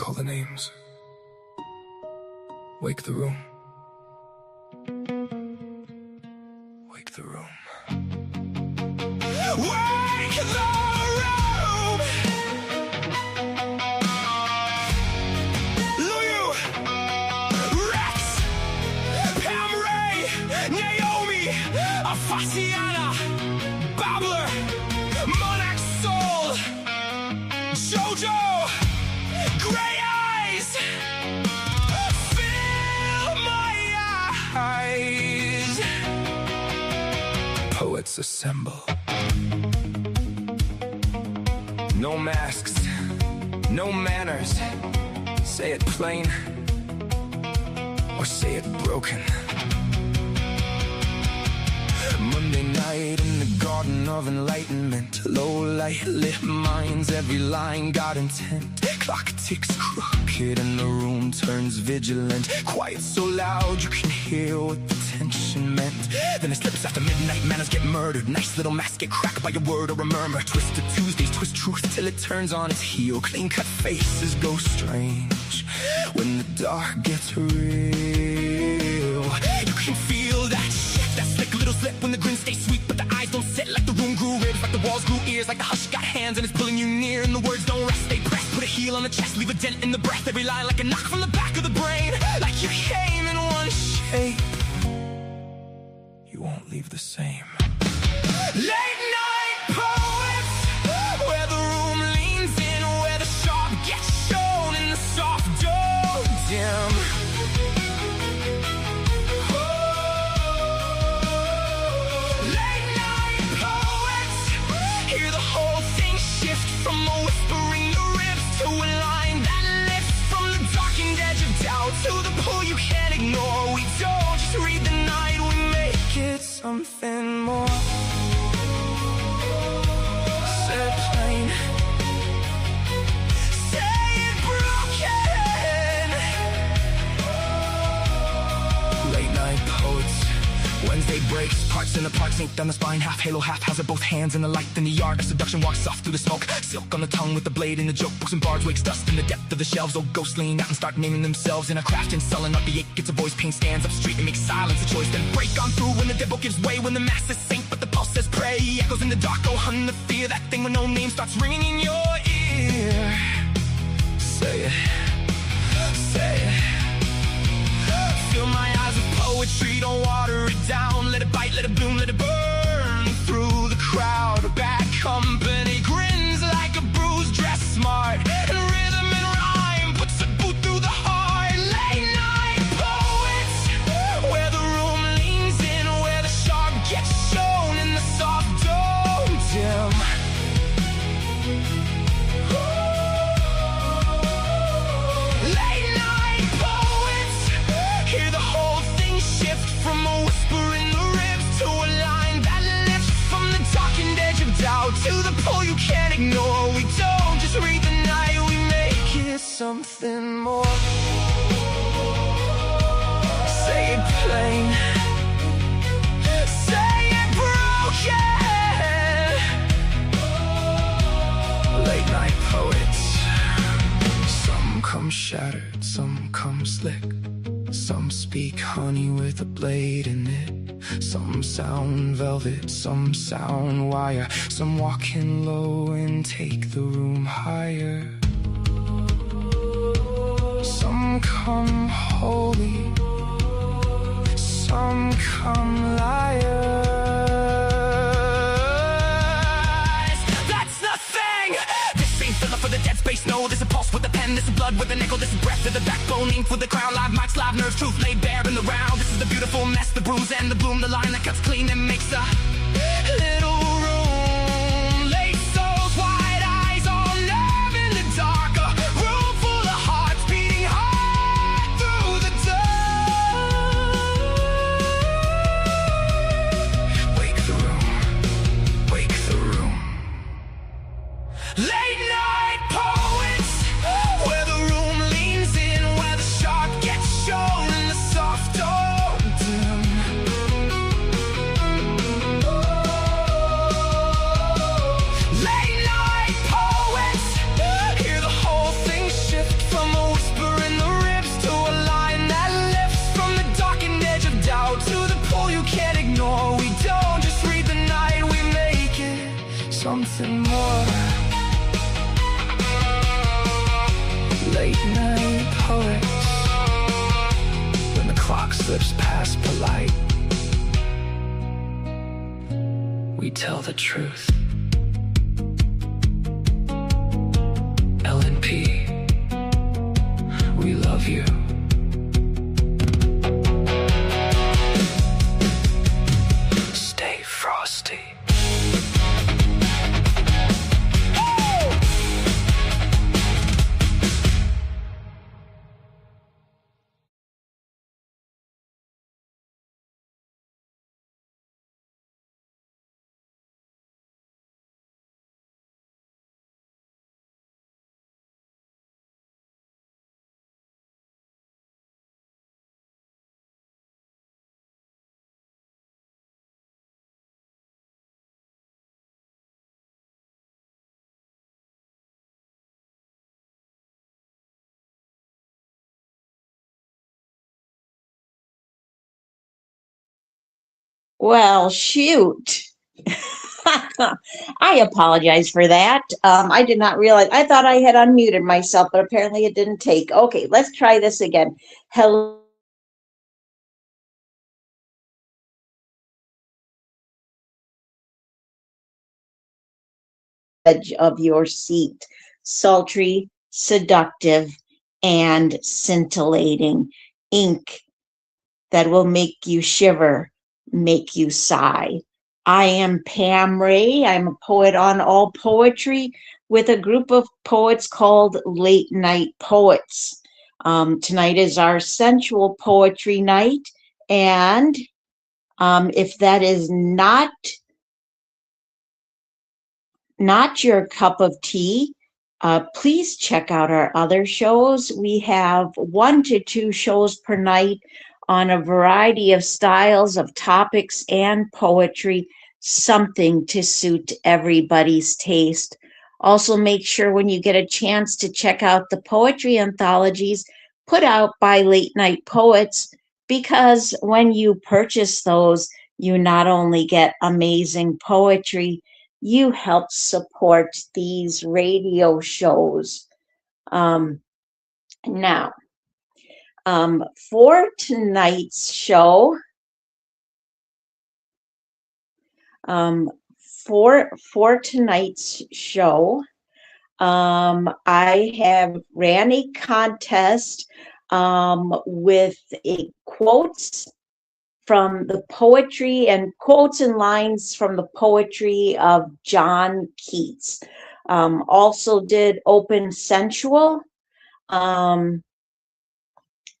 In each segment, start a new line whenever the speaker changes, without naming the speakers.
call the names. Wake the room. Wake the room. Wake the room! Lou, Rex, Pam Ray, Naomi, Afasiana, Babbler, Monarch Soul, Jojo, Gray Eyes, fill my eyes. Poets assemble. No masks, no manners. Say it plain, or say it broken. Monday night in the garden of enlightenment. Low light lit minds, every line got intent. Clock ticks crooked and the room turns vigilant. Quiet so loud you can hear what the tension meant. Then it slips after midnight, manners get murdered. Nice little masks get cracked by a word or a murmur. Twisted Tuesdays twist truth till it turns on its heel. Clean cut faces go strange when the dark gets real. You can feel that shift, that slick little slip when the grin stays sweet, but the eyes don't sit. Like the room grew ribs, like the walls grew ears, like the hush got hands and it's pulling you near. And the words don't rest, they press. Put a heel on the chest, leave a dent in the breath. Every line like a knock from the back of the brain. Like you came in one shape, you won't leave the same. Late night poets, where the room leans in, where the sharp gets shown in the soft dome dim. Late night poets, hear the whole thing shift from a whispering the ribs to a line that lifts from the darkened edge of doubt to the pull you can't ignore. We don't just read the night, we make it something more. Say it plain, say it broken. Late night poets, Wednesday breaks, parts in the parts, ink down the spine, half halo, half hazard, both hands in the light. Then the art of seduction walks soft through the smoke, silk on the tongue with the blade in the joke. Books and bards wakes dust in the depth of the shelves. Old ghosts lean out and start naming themselves in a craft and sullen up the ache gets a voice. Pain stands up street and makes silence a choice. Then break on through when the devil gives way, when the masses sink but the pulse says pray. Echoes in the dark, oh hun, the fear, that thing when no name starts ringing in your ear. Say it, say it. Fill my eyes with poetry, don't water it down. Let it bite, let it bloom, let it burn through the crowd. Bad company grins like a bruised dress smart, and rhythm and rhyme puts a boot through the heart. Late night poets, where the room leans in, where the sharp gets shown in the soft dome dim. Late night poets, hear the whole thing shift from a whisper in the ribs to a line that lifts from the darkened edge of doubt to the pull you can't ignore. We don't just read the night, we make it something more. Say it plain, say it broken. Late night poets, some come shattered, some come slick. Some speak honey with a blade in it. Some sound velvet, some sound wire. Some walk in low and take the room higher. Some come holy, some come liars. That's nothing! This ain't filler for the dead space, no. This is pulse with a pen, this is blood with a nickel. This is breath to the backbone, ink with the crown. Live mics, live nerves, truth laid bare in the round. This is the beautiful mess, the bruise and the bloom. The line that cuts clean and makes a little room. Late souls, wide eyes, all nerve in the dark. A room full of hearts beating hard through the dark. Wake the room, wake the room. Late night poets, where the room leans in, where the sharp gets shown in the soft dome dim. Late night poets, hear the whole thing shift from a more. Late night poets, when the clock slips past polite, we tell the truth. LNP, we love you. Stay frosty.
Well, shoot. I apologize for that. I did not realize, I thought I had unmuted myself, but apparently it didn't take. Okay, let's try this again. Hello, edge of your seat, sultry, seductive, and scintillating ink that will make you shiver, make you sigh. I am Pam Ray. I'm a poet on All Poetry with a group of poets called Late Night Poets. Tonight is our sensual poetry night, and if that is not your cup of tea, please check out our other shows. We have 1 to 2 shows per night on a variety of styles of topics and poetry, something to suit everybody's taste. Also, make sure when you get a chance to check out the poetry anthologies put out by Late Night Poets, because when you purchase those, you not only get amazing poetry, you help support these radio shows. Um, now, for tonight's show, um, for tonight's show, I have ran a contest with a quotes from the poetry and quotes and lines from the poetry of John Keats. Also did Open Sensual, um,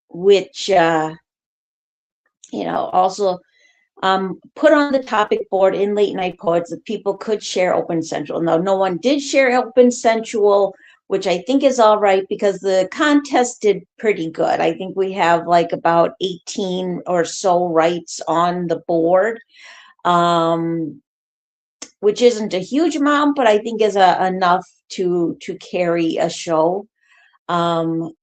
which, also put on the topic board in Late Night Poets that people could share Open Sensual. Now, no one did share Open Sensual, which I think is all right because the contest did pretty good. I think we have like about 18 or so rights on the board, which isn't a huge amount, but I think is enough to carry a show. John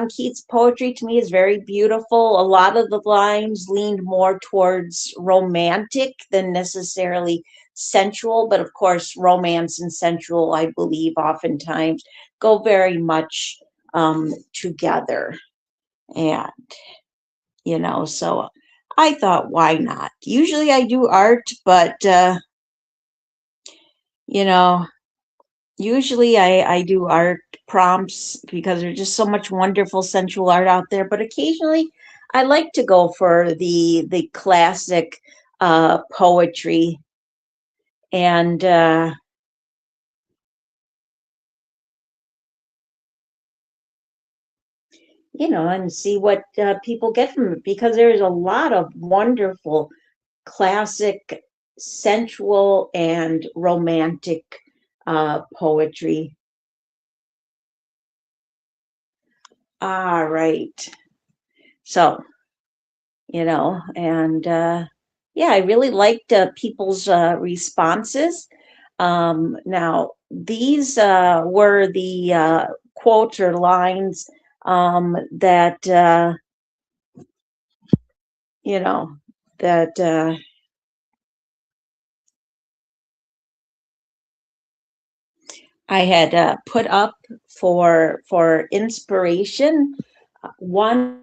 Keats' poetry to me is very beautiful. A lot of the lines leaned more towards romantic than necessarily sensual, but of course, romance and sensual, I believe, oftentimes go very much together. And, so I thought, why not? Usually I do art, but, you know, usually I do art prompts because there's just so much wonderful sensual art out there, but occasionally I like to go for the classic poetry and and see what people get from it, because there's a lot of wonderful classic sensual and romantic poetry. All right. So, and yeah, I really liked people's responses. Now, these were the quotes or lines that, you know, that I had put up for inspiration one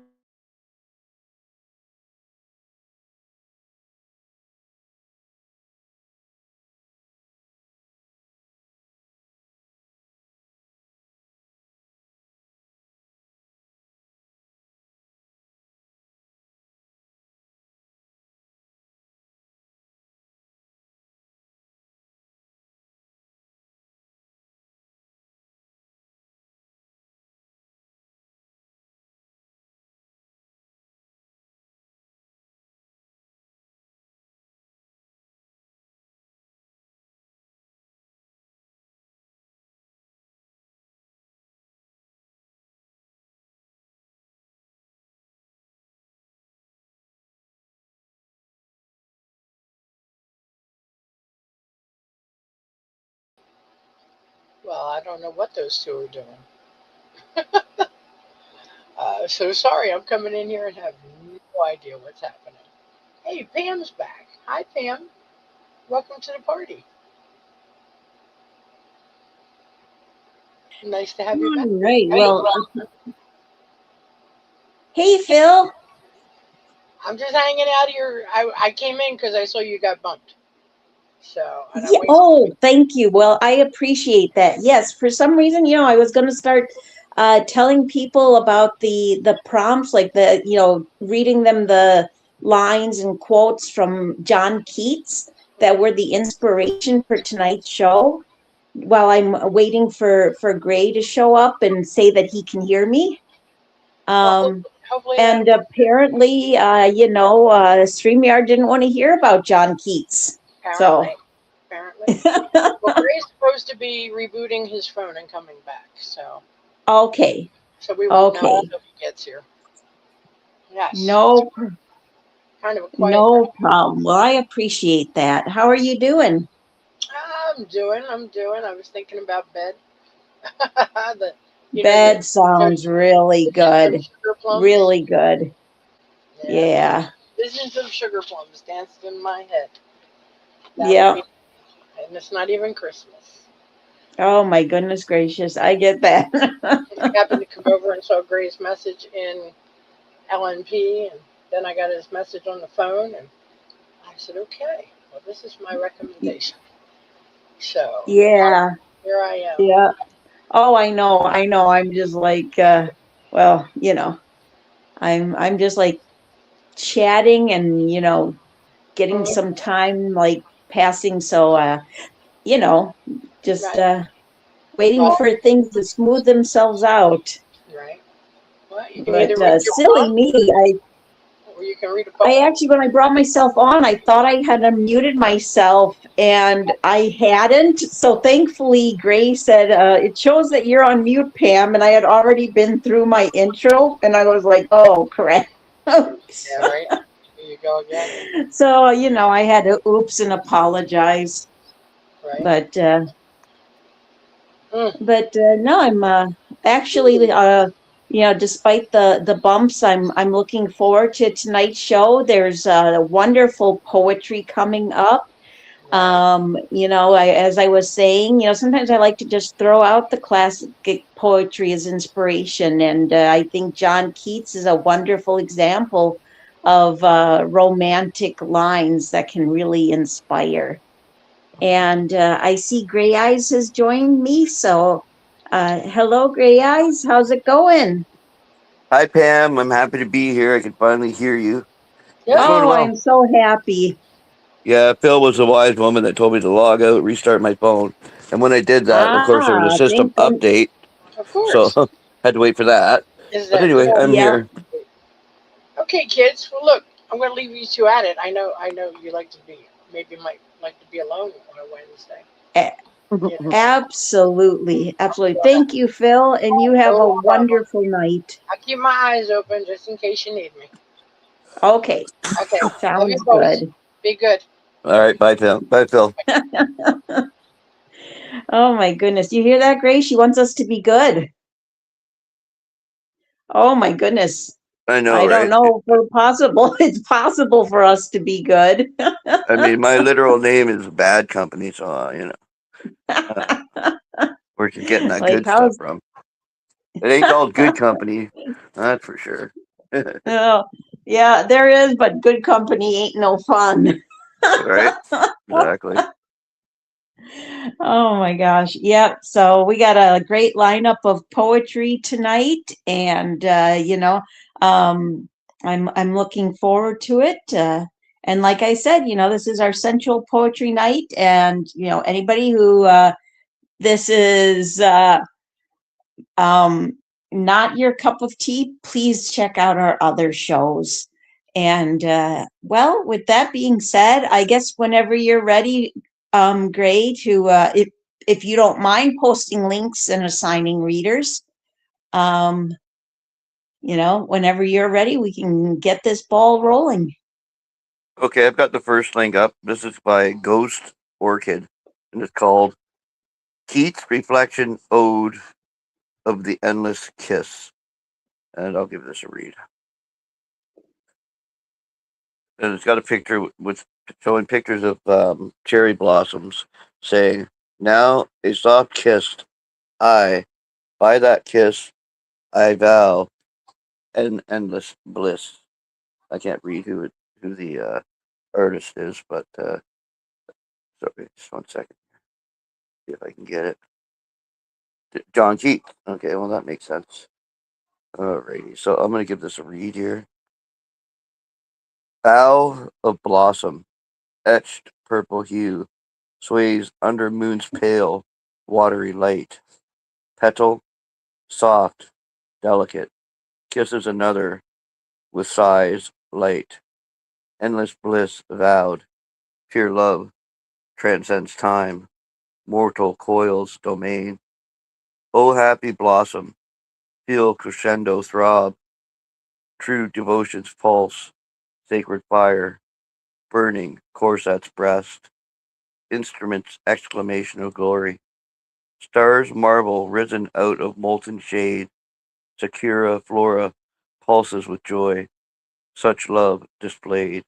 Well, I don't know what those two are doing. So sorry, I'm coming in here and have no idea what's happening. Hey, Pam's back. Hi, Pam. Welcome to the party. Nice to have you back.
All right.
Hey,
Well, hey, Phil.
I'm just hanging out here. I came in because I saw you got bumped. So, and I'm
Yeah,
waiting.
oh, thank you. Well, I appreciate that. Yes, for some reason, I was going to start telling people about the prompts, like reading them the lines and quotes from John Keats that were the inspiration for tonight's show. While I'm waiting for Gray to show up and say that he can hear me.
Well,
Um,
hopefully that'll
and
work.
apparently, StreamYard didn't want to hear about John Keats. So,
Apparently. Apparently. Well, Gray's supposed to be rebooting his phone and coming back.
okay,
So we won't know
okay.
until he gets here. Yes. It's
No,
kind of a quiet night.
no problem. Well, I appreciate that. How are you doing?
I'm doing. I was thinking about bed. the, you know,
Bed
the
sounds really
visions of
good.
sugar plums.
Really good.
Yeah,
Yeah.
visions of sugar plums dancing in my head. That would
Yeah.
be, and it's not even Christmas.
Oh my goodness gracious. I get that.
I happened to come over and saw Gray's message in LNP, and then I got his message on the phone, and I said, okay, well, this is my recommendation. So
Yeah.
here I am.
Yeah. Oh, I know. I know. I'm just like well, I'm just like chatting and, getting
Mhm.
some time like passing so you know, just
Right.
waiting
Well,
for things to smooth themselves out.
right. Well, you can
But
either read your
silly
prompt
me,
or you can read a
I
poem.
actually, when I brought myself on, I thought I had unmuted myself and I hadn't. So thankfully, Gray said, it shows that you're on mute, Pam. And I had already been through my intro and I was like, oh, correct. Oops.
Yeah, right. Here you go again.
So, I had to oops and apologize.
Right.
But
Mm.
no, I'm actually despite the bumps, I'm looking forward to tonight's show. There's wonderful poetry coming up.
Right.
As I was saying, sometimes I like to just throw out the classic poetry as inspiration, and I think John Keats is a wonderful example of romantic lines that can really inspire. And I see Gray Eyes has joined me. So, hello, Gray Eyes. How's it going?
Hi, Pam. I'm happy to be here. I can finally hear you. It's
Yep.
going
Oh,
well.
I'm so happy.
Yeah, Phil was the wise woman that told me to log out, restart my phone. And when I did that, of course, there was a
Ah,
system
thank you.
update.
Of
So
course.
had to wait for that.
Is
But
that
anyway, I'm
Yeah.
here.
okay, kids? Well, look, I'm going to leave you two at it. I know you like to be, maybe might like to be alone on a Wednesday.
a-
You know,
Absolutely. Absolutely.
so,
Thank you, Phil. And you have a
no problem.
wonderful night.
I keep my eyes open just in case you need me.
Okay.
Okay. Love you
Sounds
both.
good.
Be good.
All right. Bye, Phil. Bye, Phil.
Oh, my goodness. You hear that, Gray? She wants us to be good. Oh, my goodness.
I know,
I don't
right?
know if we're possible. It's possible for us to be good.
I mean, my literal name is Bad Company. So, we're Where you're getting that
Like
good stuff
how's
from. It ain't called good company. That's for sure.
oh, yeah, there is, but good company ain't no fun.
Right? Exactly.
Oh my gosh. Yep. So we got a great lineup of poetry tonight, and um I'm looking forward to it. And like I said, this is our central poetry night, and anybody who this is um not your cup of tea, please check out our other shows. And well, with that being said, I guess whenever you're ready, Gray, to if you don't mind posting links and assigning readers, um, whenever you're ready, we can get this ball rolling.
Okay, I've got the first link up. This is by Ghost Orchid, and it's called Keats Reflection Ode of the Endless Kiss. And I'll give this a read. And it's got a picture with showing pictures of cherry blossoms, saying, "Now a soft kiss, I by that kiss I vow an endless bliss." I can't read who the artist is, but sorry, just 1 second. See if I can get it. John Keats. Okay, well that makes sense. Alrighty, so I'm gonna give this a read here. Bough of blossom, etched purple hue, sways under moon's pale, watery light. Petal, soft, delicate, kisses another with sighs light. Endless bliss vowed, pure love transcends time, mortal coils domain. O happy blossom, feel crescendo throb, true devotion's pulse, sacred fire, burning corset's breast, instruments exclamation of glory. Stars marvel risen out of molten shade, Sakura flora pulses with joy, such love displayed.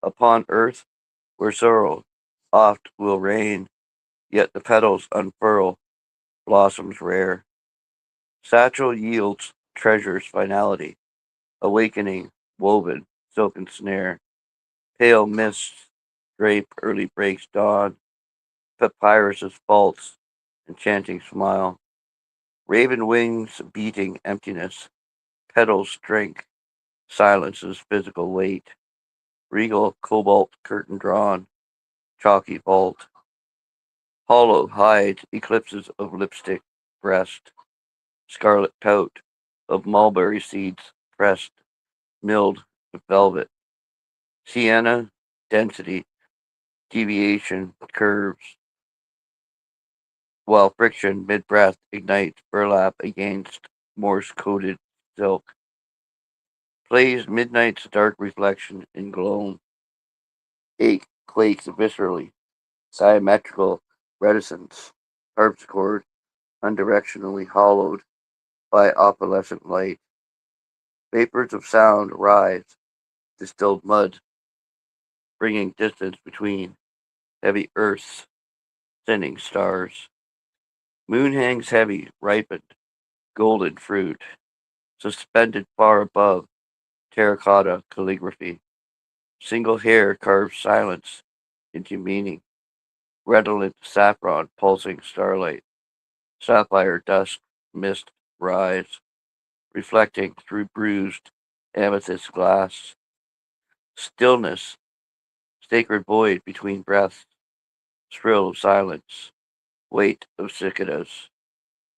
Upon earth where sorrow oft will reign, yet the petals unfurl, blossoms rare. Satchel yields treasure's finality, awakening, woven, silken snare. Pale mists drape early breaks dawn, papyrus's false, enchanting smile. Raven wings beating emptiness, petals strength, silence's physical weight. Regal cobalt curtain drawn, chalky vault. Hollow hide eclipses of lipstick breast, scarlet pout of mulberry seeds pressed, milled velvet. Sienna density, deviation, curves, while friction mid breath ignites burlap against Morse coded silk. Plays midnight's dark reflection in gloam. Ache quakes viscerally, symmetrical reticence, harpsichord undirectionally hollowed by opalescent light. Vapors of sound rise, distilled mud, bringing distance between heavy earth's thinning stars. Moon hangs heavy, ripened, golden fruit, suspended far above terracotta calligraphy. Single hair carves silence into meaning. Redolent saffron pulsing starlight. Sapphire dust mist rise, reflecting through bruised amethyst glass. Stillness, sacred void between breaths, thrill of silence, weight of cicadas.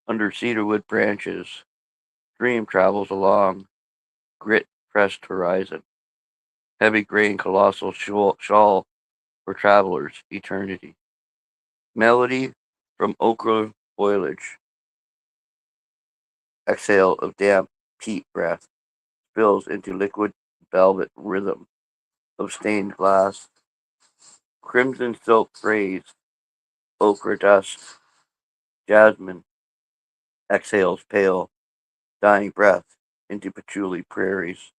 Under cedarwood branches, dream travels along, grit pressed horizon. Heavy grain colossal shawl for travelers, eternity. Melody from ochre foliage, exhale of damp peat breath, spills into liquid velvet rhythm of stained glass. Crimson silk phrase, ochre dust, jasmine exhales pale, dying breath into patchouli prairies.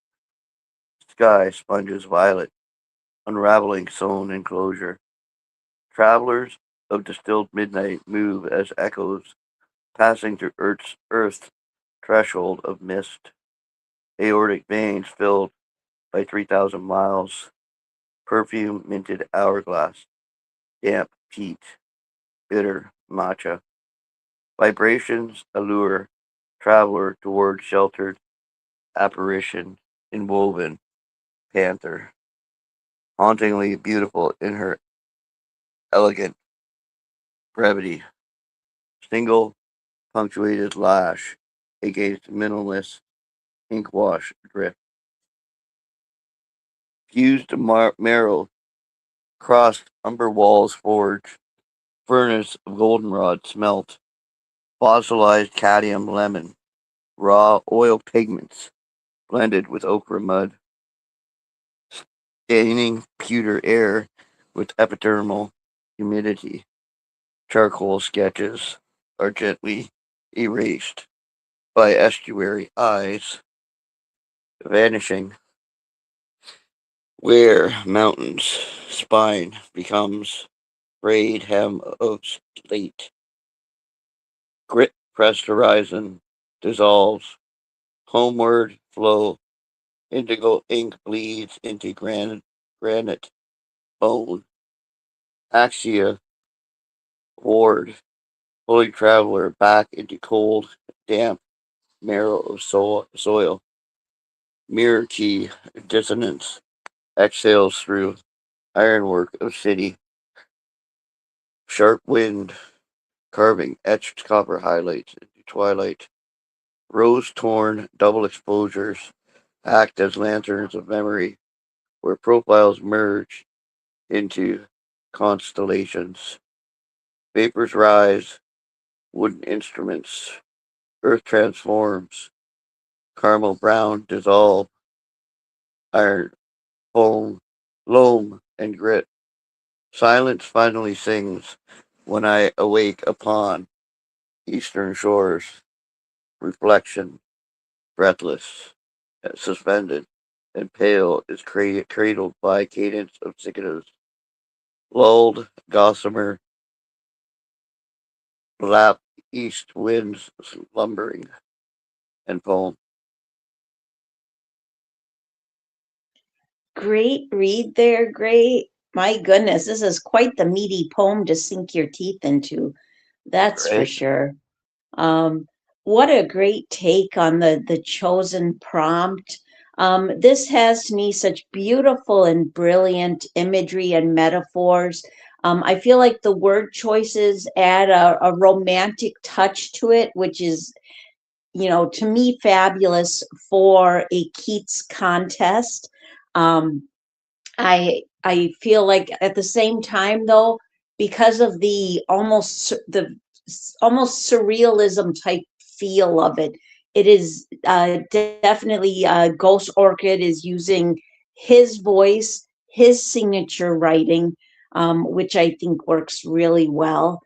Sky sponges violet, unraveling sown enclosure. Travelers of distilled midnight move as echoes passing through Earth's threshold of mist, aortic veins filled by 3,000 miles, perfume minted hourglass, damp peat, bitter matcha. Vibrations allure traveler toward sheltered apparition, inwoven panther, hauntingly beautiful in her elegant brevity. Single punctuated lash against minimalist inkwash drift. Fused marrow crossed umber walls forge, furnace of goldenrod smelt, fossilized cadmium lemon, raw oil pigments blended with ochre mud, staining pewter air with epidermal humidity. Charcoal sketches are gently erased by estuary eyes, vanishing where mountain's spine becomes frayed hem of slate. Grit pressed horizon dissolves, homeward flow, indigo ink bleeds into granite bone. Axia ward, pulling traveler back into cold, damp marrow of soil. Mirror key dissonance exhales through ironwork of city. Sharp wind carving etched copper highlights into twilight. Rose torn double exposures act as lanterns of memory, where profiles merge into constellations. Vapors rise, wooden instruments, earth transforms, caramel brown dissolve, iron, foam, loam, and grit. Silence finally sings when I awake upon eastern shores, reflection, breathless, suspended, and pale is cradled by cadence of cicadas, lulled gossamer, lap east winds slumbering, and poem.
Great read there, great. My goodness, this is quite the meaty poem to sink your teeth into. That's for
Right?
sure. Um, what a great take on the chosen prompt. This has to me such beautiful and brilliant imagery and metaphors. I feel like the word choices add a romantic touch to it, which is, to me, fabulous for a Keats contest. Um, I feel like at the same time though, because of the almost surrealism type feel of it, it is definitely Ghost Orchid is using his voice, his signature writing, which I think works really well.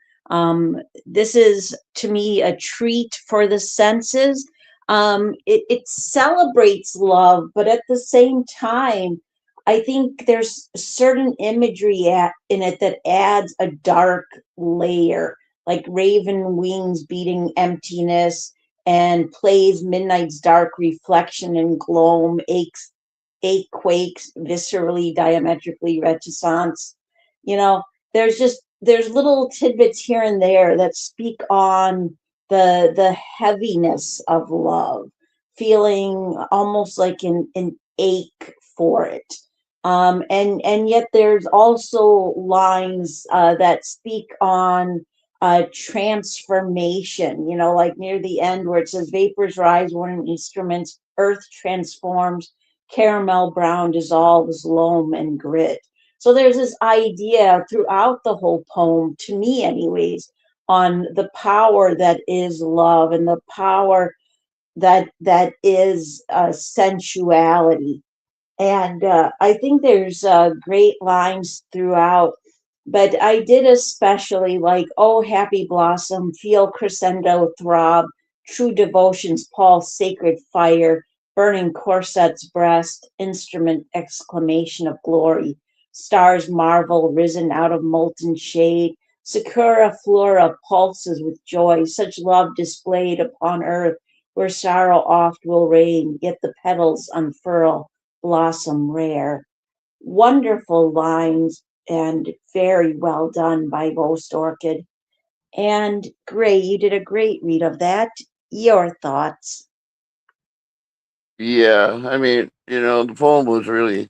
This is to me a treat for the senses. It celebrates love, but at the same time I think there's certain imagery in it that adds a dark layer, like raven wings beating emptiness and plays midnight's dark reflection and gloam, ache quakes, viscerally, diametrically reticence. You know, there's little tidbits here and there that speak on the heaviness of love, feeling almost like an ache for it. And yet there's also lines that speak on transformation, like near the end where it says vapors rise, wooden instruments, earth transforms, caramel brown dissolves, loam and grit. So there's this idea throughout the whole poem, to me anyways, on the power that is love and the power that is sensuality. And I think there's great lines throughout, but I did especially like, oh, happy blossom, feel crescendo throb, true devotion's pulse, sacred fire, burning corset's breast, instrument exclamation of glory, stars marvel risen out of molten shade, Sakura flora pulses with joy, such love displayed upon earth, where sorrow oft will reign, yet the petals unfurl, blossom rare. Wonderful lines and very well done by Ghost Orchid. And Gray, you did a great read of that. Your thoughts?
Yeah, I mean, the poem was really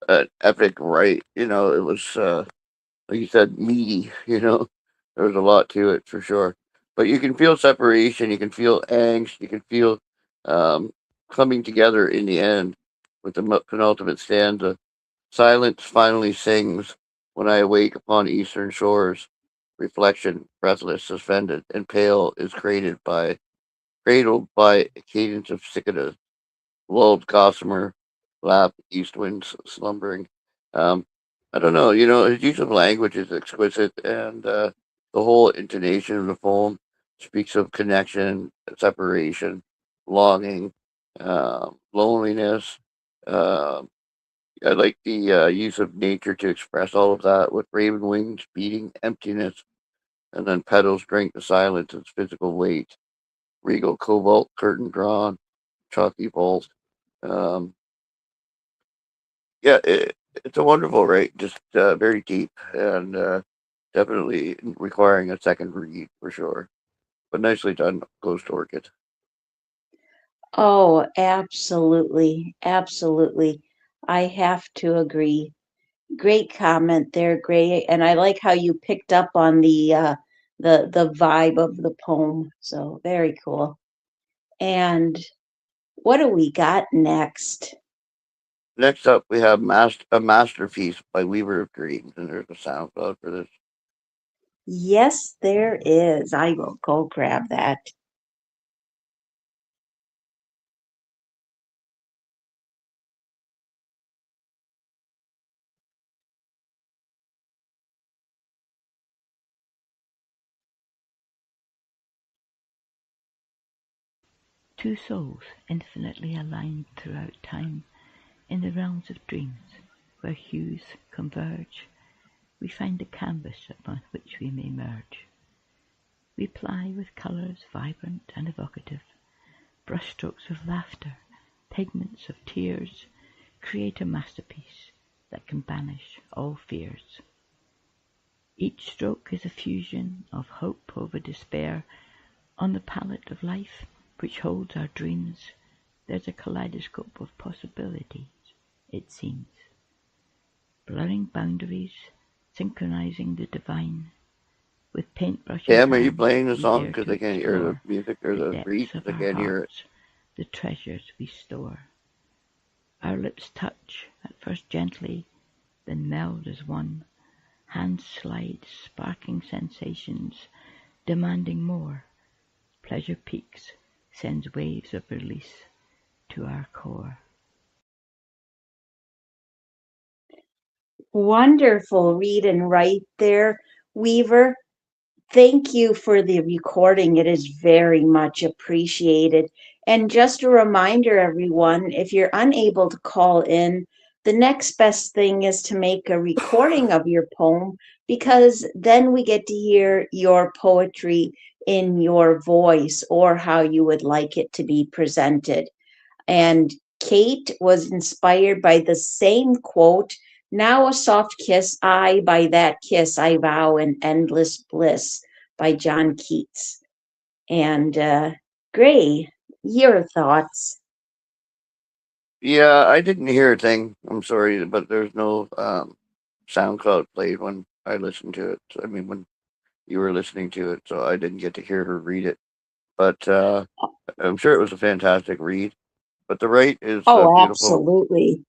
an epic, right? It was like you said, meaty. There was a lot to it for sure. But you can feel separation, you can feel angst, you can feel um, coming together in the end with the penultimate stanza. Silence finally sings when I awake upon eastern shores. Reflection, breathless, suspended, and pale, is cradled by a cadence of cicadas, lulled gossamer, lap, east winds slumbering. Um, I don't know, his use of language is exquisite, and the whole intonation of the poem speaks of connection, separation, longing, loneliness. Um, I like the use of nature to express all of that with raven wings beating emptiness, and then petals drink the silence its physical weight. Regal cobalt curtain drawn, chalky vault. Um, yeah, it's a wonderful rate, just very deep and definitely requiring a second read for sure. But nicely done, Ghost Orchid.
Oh, absolutely. Absolutely. I have to agree. Great comment there, Gray. And I like how you picked up on the vibe of the poem. So very cool. And what do we got next?
Next up, we have a masterpiece by Weaver of Dreams, and there's a SoundCloud for this.
Yes, there is. I will go grab that.
Two souls infinitely aligned throughout time, in the realms of dreams, where hues converge, we find the canvas upon which we may merge. We ply with colours vibrant and evocative, brushstrokes of laughter, pigments of tears, create a masterpiece that can banish all fears. Each stroke is a fusion of hope over despair. On the palette of life, which holds our dreams, there's a kaleidoscope of possibilities, it seems, blurring boundaries, synchronizing the divine. With paintbrush in
Pam, are you
hand,
playing the
we
song?
dare
Because
to
I can't hear the
explore
music or
the
the read,
depths of
because I
our
can't hear it.
hearts, the treasures we store. Our lips touch, at first gently, then meld as one. Hands slide, sparking sensations, demanding more. Pleasure peaks, sends waves of release to our core.
Wonderful read and write there, Weaver. Thank you for the recording. It is very much appreciated. And just a reminder, everyone, if you're unable to call in, the next best thing is to make a recording of your poem because then we get to hear your poetry in your voice or how you would like it to be presented. And Kate was inspired by the same quote. Now a soft kiss, I by that kiss I vow an endless bliss by John Keats. And Gray, your thoughts?
Yeah, I didn't hear a thing. I'm sorry, but there's no SoundCloud played when I listened to it. I mean, when you were listening to it, so I didn't get to hear her read it. But I'm sure it was a fantastic read. But the rate is
Oh,
beautiful.
absolutely.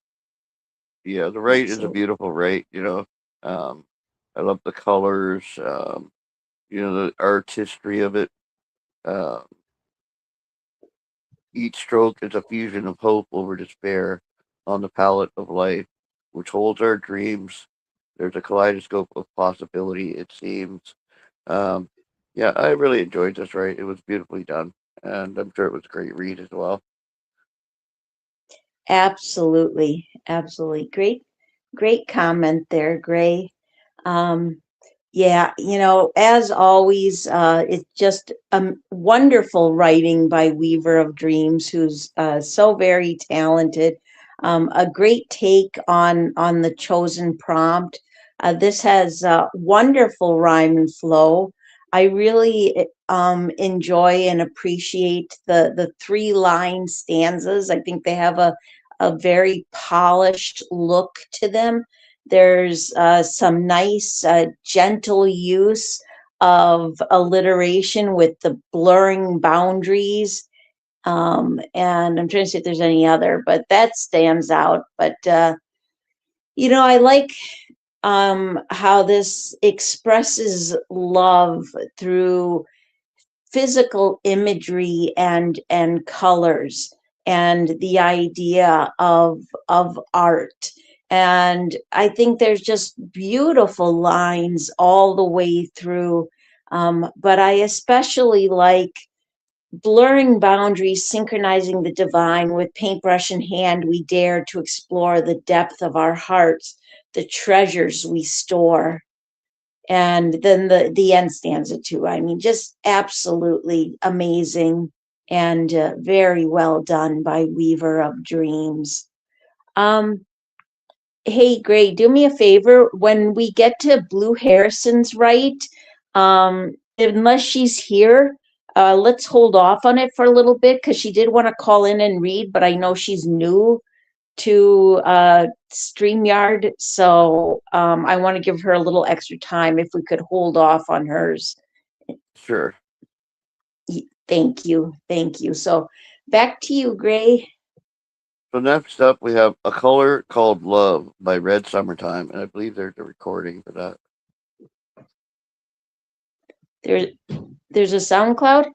Yeah, the rate is a
Absolutely.
beautiful rate. Um, I love the colors. The artistry of it. Um, Each stroke is a fusion of hope over despair on the palette of life, which holds our dreams. There's a kaleidoscope of possibility, it seems. Um, yeah, I really enjoyed this, right? It was beautifully done, and I'm sure it was a great read as well.
Absolutely. Absolutely. Great, great comment there, Gray. Um, Yeah, as always, it's just wonderful writing by Weaver of Dreams, who's so very talented. A great take on the chosen prompt. This has wonderful rhyme and flow. I really enjoy and appreciate the three line stanzas. I think they have a very polished look to them. There's some nice, gentle use of alliteration with the blurring boundaries. And I'm trying to see if there's any other, but that stands out. But, I like how this expresses love through physical imagery and colors and the idea of art. And I think there's just beautiful lines all the way through. But I especially like blurring boundaries, synchronizing the divine with paintbrush in hand. We dare to explore the depth of our hearts, the treasures we store. And then the end stanza too. I mean, just absolutely amazing and very well done by Weaver of Dreams. Um, hey, Gray, do me a favor. When we get to Blue Harrison's right, unless she's here, let's hold off on it for a little bit because she did want to call in and read, but I know she's new to StreamYard, so I want to give her a little extra time if we could hold off on hers.
Sure.
Thank you. Thank you. So back to you, Gray.
So next up, we have A Color Called Love by Red Summertime, and I believe there's a recording for that.
There's a SoundCloud?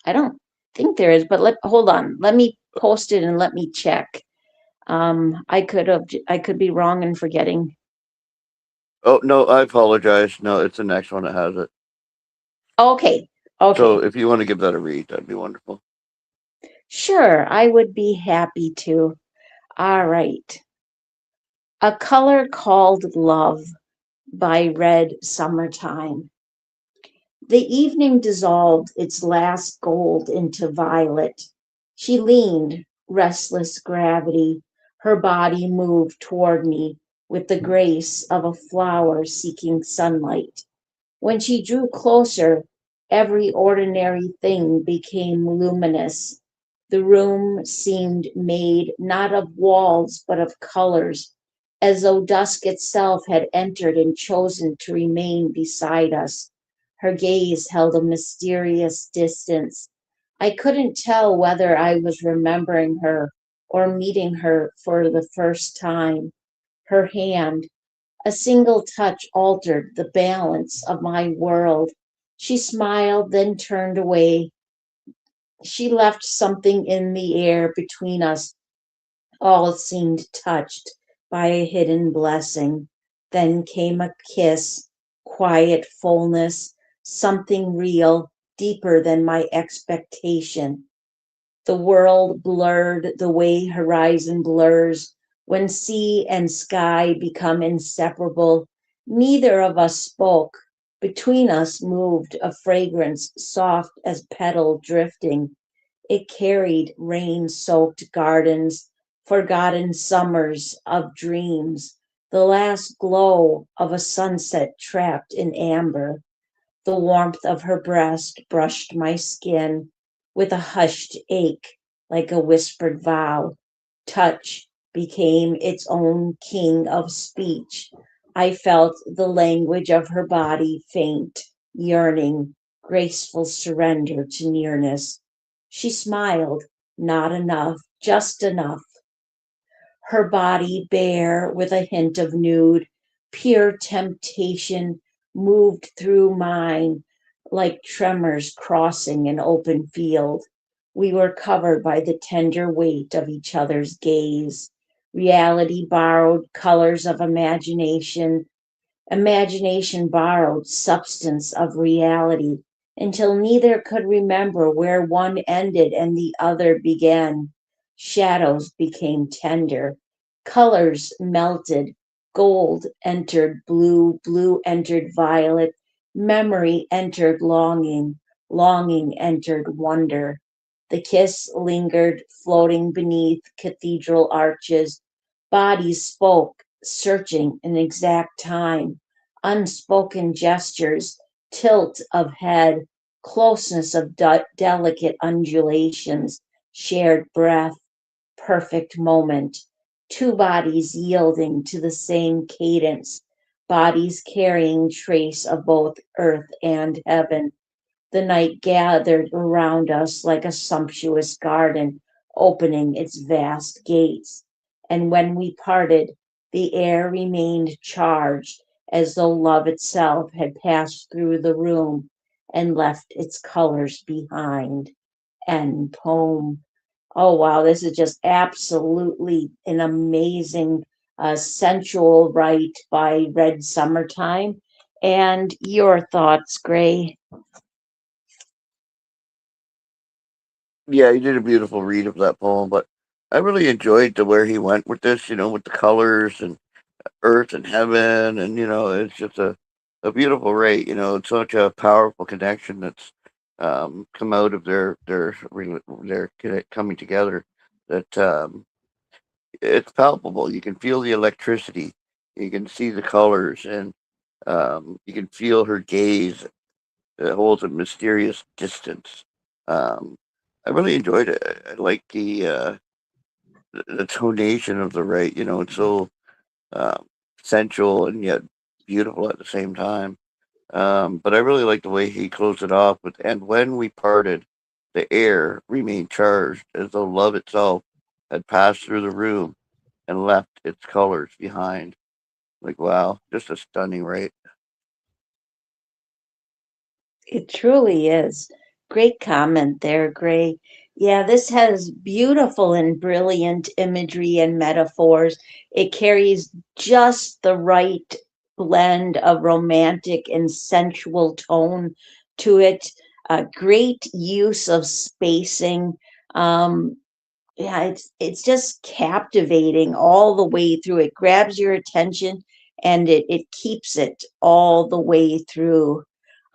I don't think there is, but hold on. Let me post it and let me check. I could be wrong and forgetting.
Oh, no, I apologize. No, it's the next one that has it.
Okay. Okay.
So if you want to give that a read, that'd be wonderful.
Sure, I would be happy to. All right. A Color Called Love by Red Summertime. The evening dissolved its last gold into violet. She leaned, restless gravity. Her body moved toward me with the grace of a flower seeking sunlight. When she drew closer, every ordinary thing became luminous. The room seemed made not of walls but of colors, as though dusk itself had entered and chosen to remain beside us. Her gaze held a mysterious distance. I couldn't tell whether I was remembering her or meeting her for the first time. Her hand, a single touch altered the balance of my world. She smiled, then turned away. She left something in the air between us. All seemed touched by a hidden blessing. Then came a kiss, quiet fullness, something real, deeper than my expectation. The world blurred the way horizon blurs. When sea and sky become inseparable, neither of us spoke. Between us moved a fragrance soft as petal drifting. It carried rain-soaked gardens, forgotten summers of dreams, the last glow of a sunset trapped in amber. The warmth of her breast brushed my skin with a hushed ache, like a whispered vow. Touch became its own king of speech. I felt the language of her body faint, yearning, graceful surrender to nearness. She smiled, not enough, just enough. Her body bare with a hint of nude, pure temptation moved through mine like tremors crossing an open field. We were covered by the tender weight of each other's gaze. Reality borrowed colors of imagination. Imagination borrowed substance of reality until neither could remember where one ended and the other began. Shadows became tender. Colors melted. Gold entered blue, blue entered violet, memory entered longing, longing entered wonder. The kiss lingered, floating beneath cathedral arches. Bodies spoke, searching an exact time. Unspoken gestures, tilt of head, closeness of delicate undulations, shared breath, perfect moment. Two bodies yielding to the same cadence, bodies carrying trace of both earth and heaven. The night gathered around us like a sumptuous garden opening its vast gates. And when we parted, the air remained charged as though love itself had passed through the room and left its colors behind. End poem. Oh, wow, this is just absolutely an amazing sensual write by Red Summertime. And your thoughts, Gray?
Yeah, he did a beautiful read of that poem, but I really enjoyed the where he went with this, with the colors and earth and heaven, and it's just a beautiful rate. It's such a powerful connection that's come out of their coming together. That it's palpable. You can feel the electricity. You can see the colors, and you can feel her gaze. It holds a mysterious distance. Um, I really enjoyed it. I like the tonation of the rate. It's so um, sensual and yet beautiful at the same time. But I really like the way he closed it off with, and when we parted, the air remained charged as though love itself had passed through the room and left its colors behind. Like, wow, just a stunning rate.
It truly is. Great comment there, Gray. Yeah, this has beautiful and brilliant imagery and metaphors. It carries just the right blend of romantic and sensual tone to it. Great use of spacing. Um, yeah, it's just captivating all the way through. It grabs your attention and it keeps it all the way through.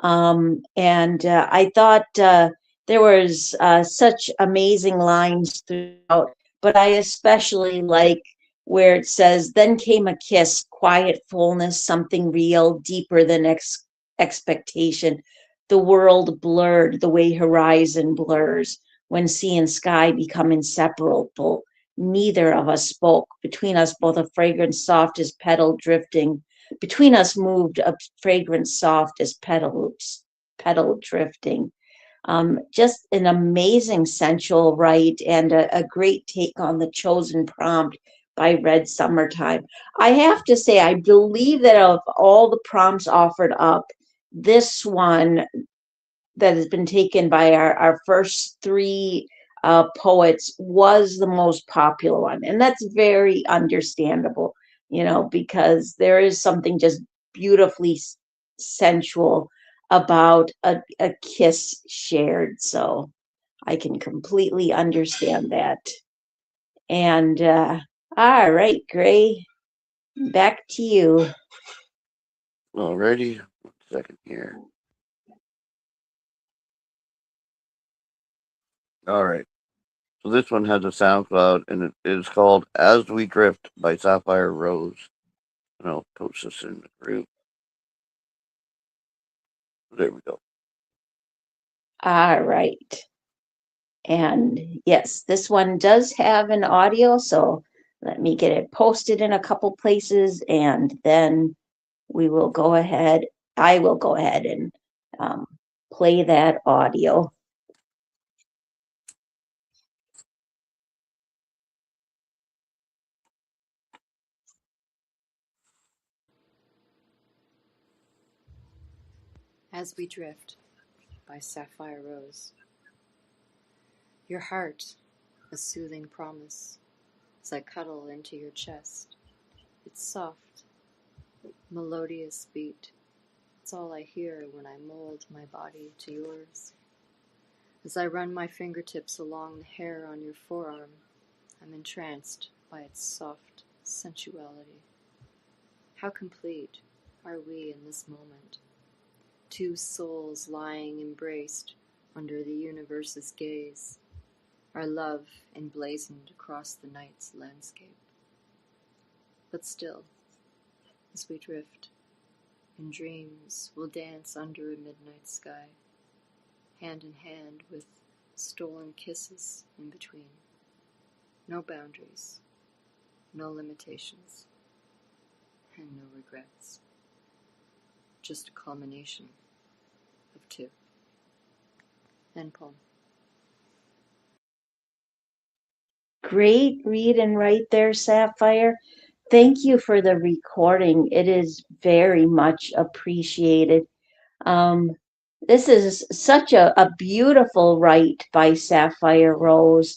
And I thought there was such amazing lines throughout, but I especially like where it says, "Then came a kiss, quiet fullness, something real, deeper than expectation. The world blurred the way horizon blurs when sea and sky become inseparable. Neither of us spoke. Between us, both a fragrance soft as petal drifting. Between us moved a fragrance soft as petal drifting." Just an amazing sensual write and a great take on the chosen prompt by Red Summertime. I have to say, I believe that of all the prompts offered up, this one that has been taken by our first three poets was the most popular one. And that's very understandable, because there is something just beautifully sensual about a kiss shared. So I can completely understand that. And all right, Gray, back to you.
Alrighty, 1 second here. All right. So this one has a SoundCloud, and it is called "As We Drift" by Sapphire Rose. And I'll post this in the group. There we go.
All right. And yes, this one does have an audio, so let me get it posted in a couple places and then we will go ahead. I will go ahead and um, play that audio.
As We Drift by Sapphire Rose. Your heart, a soothing promise, as I cuddle into your chest. Its soft, melodious beat, it's all I hear when I mold my body to yours. As I run my fingertips along the hair on your forearm, I'm entranced by its soft sensuality. How complete are we in this moment? Two souls lying embraced under the universe's gaze, our love emblazoned across the night's landscape. But still, as we drift, in dreams we'll dance under a midnight sky, hand in hand with stolen kisses in between. No boundaries, no limitations, and no regrets. Just a culmination of two. End poem.
Great read and write there, Sapphire. Thank you for the recording. It is very much appreciated. Um, this is such a beautiful write by Sapphire Rose.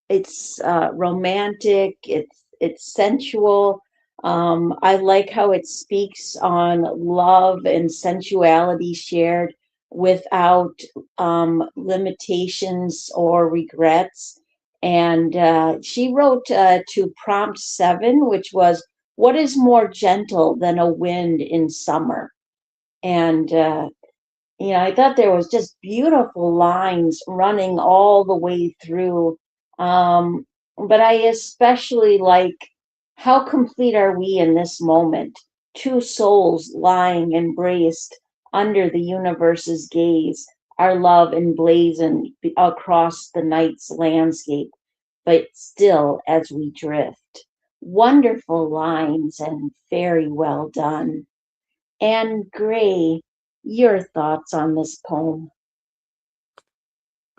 It's romantic, it's sensual. I like how it speaks on love and sensuality shared without limitations or regrets. And she wrote to prompt 7, which was, "What is more gentle than a wind in summer?" And I thought there was just beautiful lines running all the way through. But I especially like, how complete are we in this moment? Two souls lying embraced under the universe's gaze, our love emblazoned across the night's landscape, but still as we drift. Wonderful lines and very well done. And Gray, your thoughts on this poem?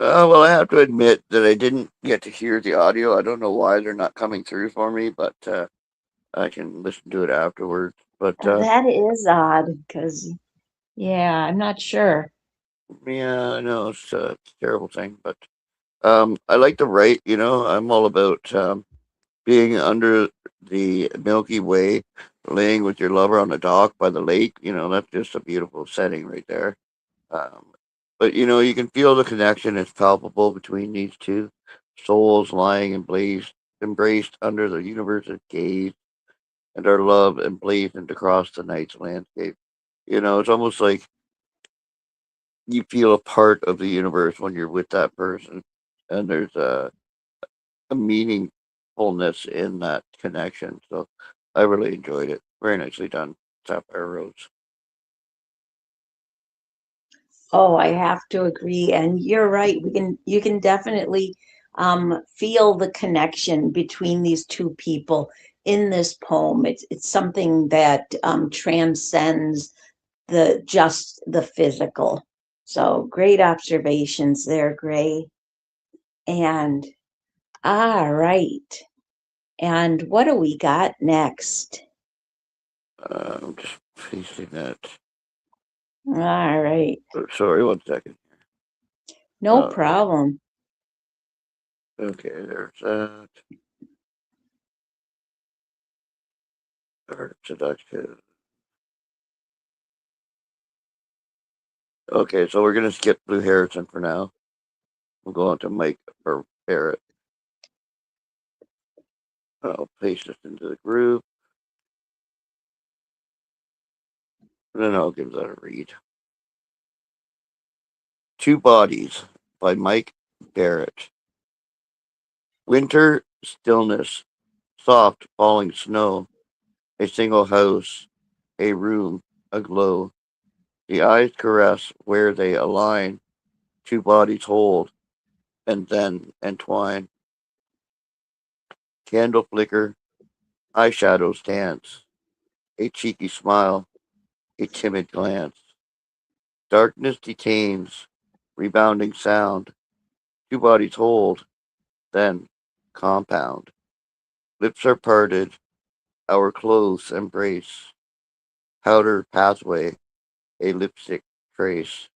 Well, I have to admit that I didn't get to hear the audio. I don't know why they're not coming through for me, but I can listen to it afterwards. But
That is odd because, yeah, I'm not sure.
yeah, I know it's a terrible thing, but I like to write. I'm all about being under the Milky Way, laying with your lover on a dock by the lake. That's just a beautiful setting right there. Um, but you can feel the connection is palpable between these two souls lying embraced under the universe's gaze, and our love emblazoned across the night's landscape. It's almost like you feel a part of the universe when you're with that person, and there's a meaningfulness in that connection. So I really enjoyed it. Very nicely done, Sapphire Rose.
Oh, I have to agree. And you're right. You can definitely feel the connection between these two people in this poem. It's something that transcends just the physical. So great observations there, Gray. And all right. And what do we got next?
I'm just pasting that.
All right.
Sorry, 1 second.
No
Uh,
problem.
okay, there's that. Art of Seduction. Okay, so we're gonna skip Blue Harrison for now. We'll go on to Mike or Barrett. I'll paste this into the group, and then I'll give that a read. Two Bodies by Mike Barrett. Winter stillness, soft falling snow, a single house, a room aglow. The eyes caress where they align, two bodies hold, and then entwine. Candle flicker, eyeshadows dance, a cheeky smile, a timid glance. Darkness detains, rebounding sound, two bodies hold, then compound. Lips are parted, our clothes embrace, powder pathway, a lipstick trace.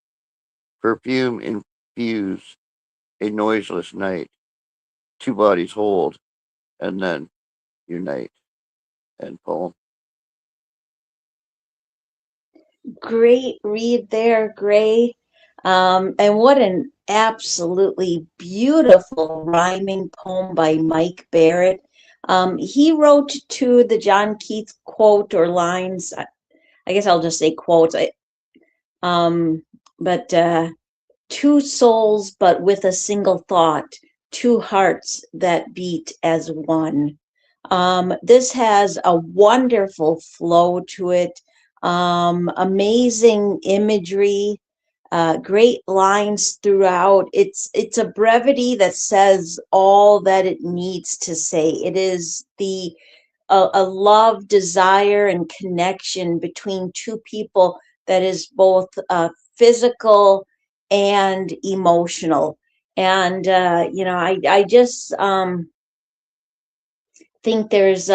Perfume infuse, a noiseless night. Two bodies hold, and then unite. End poem.
Great read there, Gray. And what an absolutely beautiful rhyming poem by Mike Barrett. He wrote to the John Keats quote or lines. I guess I'll just say quotes. But two souls, but with a single thought, two hearts that beat as one. This has a wonderful flow to it, amazing imagery, great lines throughout. It's a brevity that says all that it needs to say. It is a love, desire, and connection between two people that is both physical and emotional. And I just think there's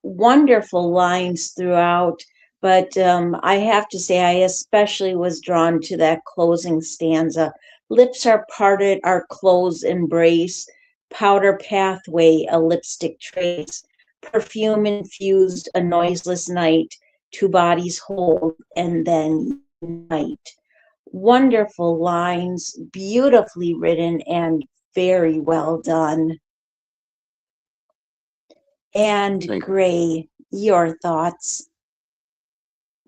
wonderful lines throughout, but I have to say I especially was drawn to that closing stanza. Lips are parted, our clothes embrace, powder pathway, a lipstick trace, perfume infused, a noiseless night, two bodies hold and then unite. Wonderful lines, beautifully written, and very well done. And
Thank
Gray, your thoughts?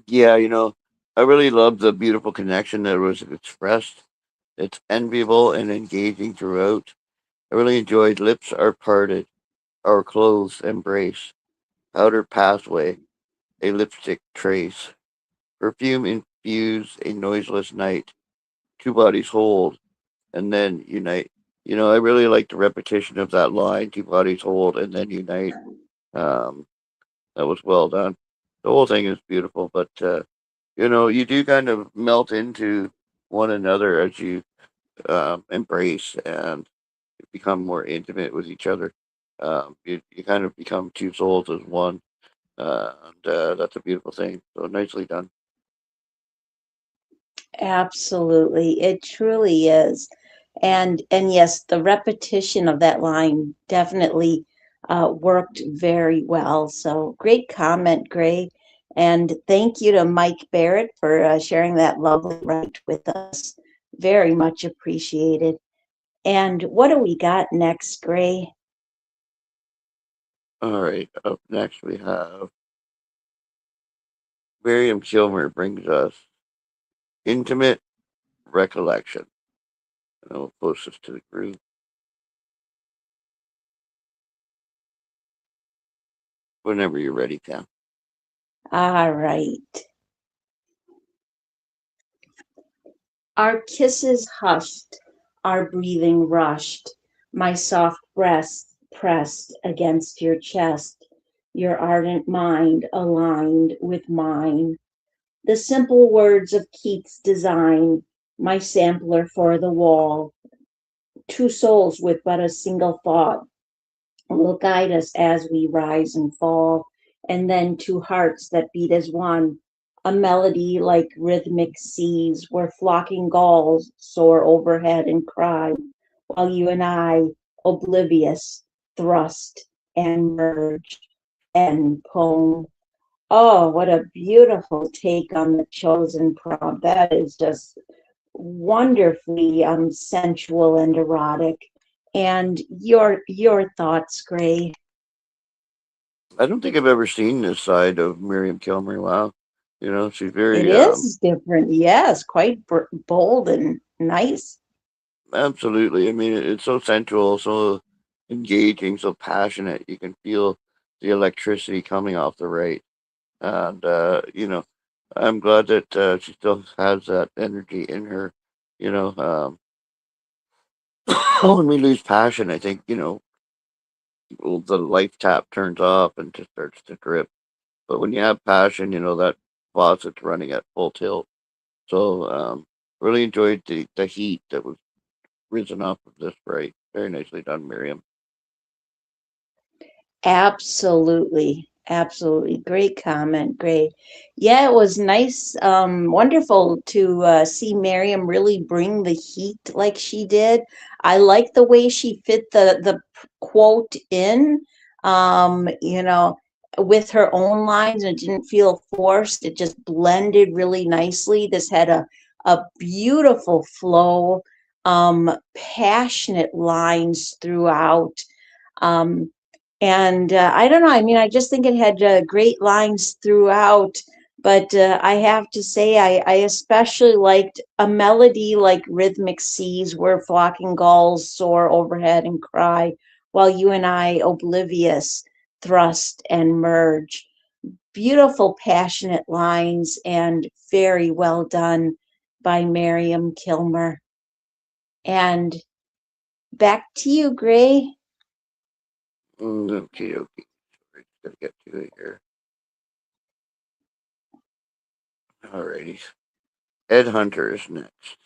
Yeah, I really love the beautiful connection that was expressed. It's enviable and engaging throughout. I really enjoyed Lips Are Parted, Our Clothes Embrace, Outer Pathway, A Lipstick Trace, Perfume Infuse, A Noiseless Night, Two Bodies Hold, and then Unite. I really like the repetition of that line, Two Bodies Hold, and then Unite. Um, that was well done. The whole thing is beautiful, but you do kind of melt into one another as you embrace and become more intimate with each other. You kind of become two souls as one, and that's a beautiful thing. So nicely done.
Absolutely. It truly is. And yes, the repetition of that line definitely worked very well. So great comment, Gray. And thank you to Mike Barrett for sharing that lovely write with us. Very much appreciated. And what do we got next, Gray?
All right, up next we have Miriam Kilmer brings us Intimate Recollection. And I'll post this to the group whenever you're ready, Pam.
All right. Our kisses hushed, our breathing rushed, my soft breast pressed against your chest, your ardent mind aligned with mine. The simple words of Keats' design, my sampler for the wall, two souls with but a single thought, will guide us as we rise and fall, and then two hearts that beat as one, a melody like rhythmic seas where flocking gulls soar overhead and cry, while you and I, oblivious, thrust and merge. End poem. Oh, what a beautiful take on the chosen prompt. That is just wonderfully sensual and erotic. And your thoughts, Gray?
I don't think I've ever seen this side of Miriam Kilmer. Wow, she's
It
very
is different, yes, quite bold and nice.
absolutely. I mean, it's so sensual, so engaging, so passionate. You can feel the electricity coming off the right, and I'm glad that she still has that energy in her. You know, when we lose passion, I think the life tap turns off and just starts to drip. But when you have passion, that faucet's running at full tilt. So really enjoyed the heat that was risen off of this sprite. Very nicely done, Miriam.
Absolutely. Absolutely. Great comment. Great. Yeah, it was nice, wonderful to see Miriam really bring the heat like she did. I like the way she fit the quote in, you know, with her own lines, and it didn't feel forced. It just blended really nicely. This had a beautiful flow, passionate lines throughout. Um, And I don't know. I mean, I just think it had great lines throughout. But I have to say, I especially liked a melody like rhythmic seas where flocking gulls soar overhead and cry, while you and I, oblivious, thrust and merge. Beautiful, passionate lines and very well done by Miriam Kilmer. And back to you, Gray.
Okay, okay. Sorry, just gotta get to it here. Alrighty. Ed Hunter is next.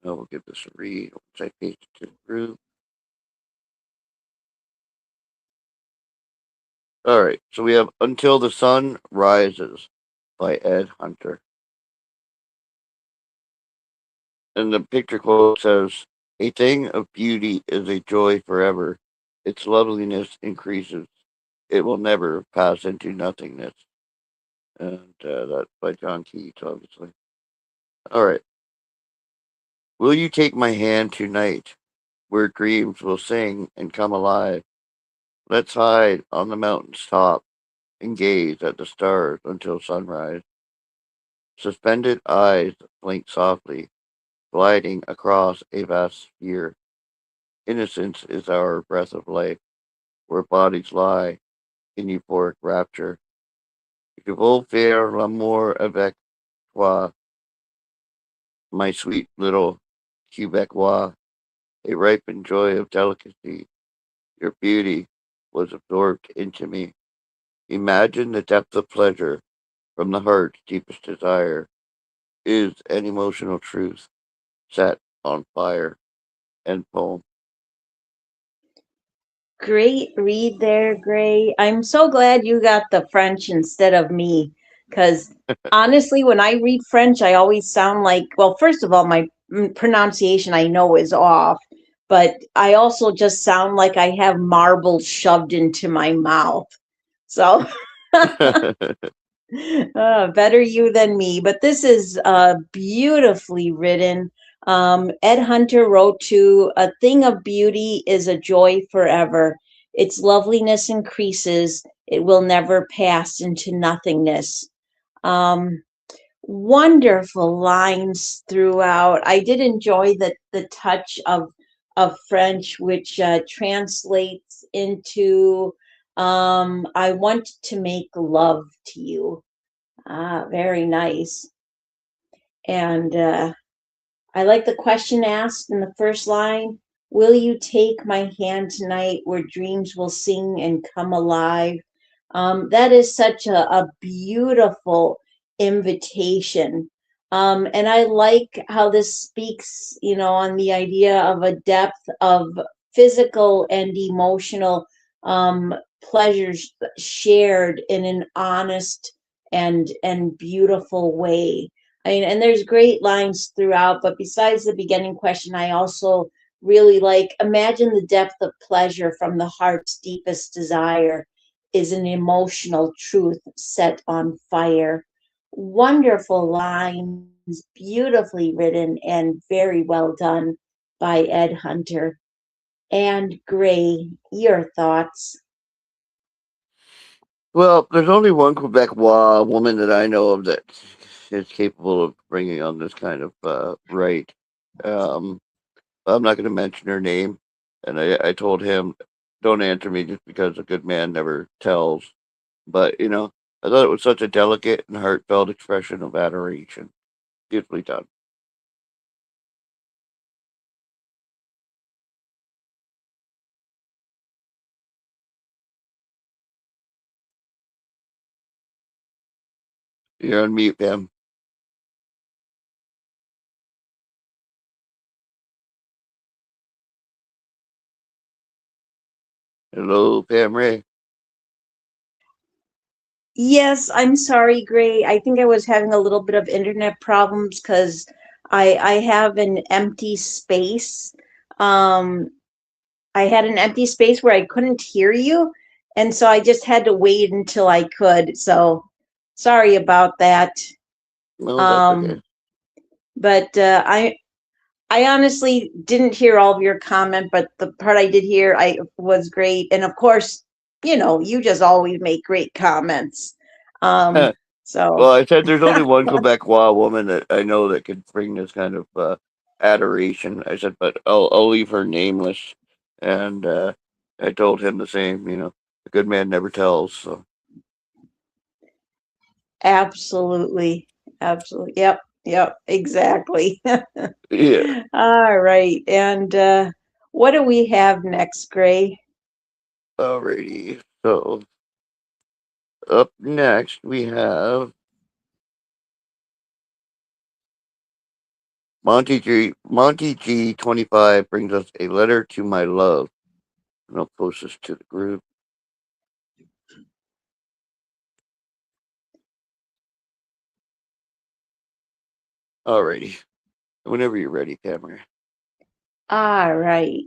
I will give this a read once I paste it to the group. Alright, so we have Until the Sun Rises by Ed Hunter. And the picture quote says, "A thing of beauty is a joy forever. Its loveliness increases. It will never pass into nothingness." And that's by John Keats, obviously. Alright. Will you take my hand tonight, where dreams will sing and come alive? Let's hide on the mountain's top and gaze at the stars until sunrise. Suspended eyes blink softly, gliding across a vast sphere. Innocence is our breath of life, where bodies lie in euphoric rapture. Je veux faire l'amour avec toi, my sweet little Quebecois, a ripened joy of delicacy. Your beauty was absorbed into me. Imagine the depth of pleasure from the heart's deepest desire is an emotional truth set on fire. End poem.
Great read there, Gray. I'm so glad you got the French instead of me, because honestly, when I read French, I always sound like, well, first of all, my pronunciation I know is off, but I also just sound like I have marbles shoved into my mouth. So better you than me. But this is beautifully written. Ed Hunter wrote to "A thing of beauty is a joy forever. Its loveliness increases. It will never pass into nothingness." Um, Wonderful lines throughout. I did enjoy the touch of French, which translates into "I want to make love to you." Ah, very nice. And I like the question asked in the first line. Will you take my hand tonight where dreams will sing and come alive? That is such a beautiful invitation. And I like how this speaks, on the idea of a depth of physical and emotional um, pleasures shared in an honest and beautiful way. I mean, and there's great lines throughout, but besides the beginning question, I also really like imagine the depth of pleasure from the heart's deepest desire is an emotional truth set on fire. Wonderful lines, beautifully written, and very well done by Ed Hunter. And Gray, your thoughts?
Well, there's only one Quebecois woman that I know of that is capable of bringing on this kind of right. Um, I'm not going to mention her name, and I told him, don't answer me just because a good man never tells. But I thought it was such a delicate and heartfelt expression of adoration. Beautifully done. You're on mute, Pam. Hello, Pam Ray.
Yes, I'm sorry, Gray. I think I was having a little bit of internet problems because I have an empty space. Um, I had an empty space where I couldn't hear you, and so I just had to wait until I could. So sorry about that.
No, that's okay.
Um, but I honestly didn't hear all of your comment, but the part I did hear I was great. And of course, you just always make great comments.
Well,
So
I said there's only one Quebecois woman that I know that could bring this kind of adoration. I said, but I'll leave her nameless, and I told him the same. A good man never tells. So
absolutely. Absolutely. Yep. Yep. Exactly.
yeah,
All right. And what do we have next, Gray?
alrighty. So up next we have Monty G. Monty G. 25 brings us a letter to my love, and I'll post this to the group. Alrighty. Whenever you're ready, Tamara.
All right.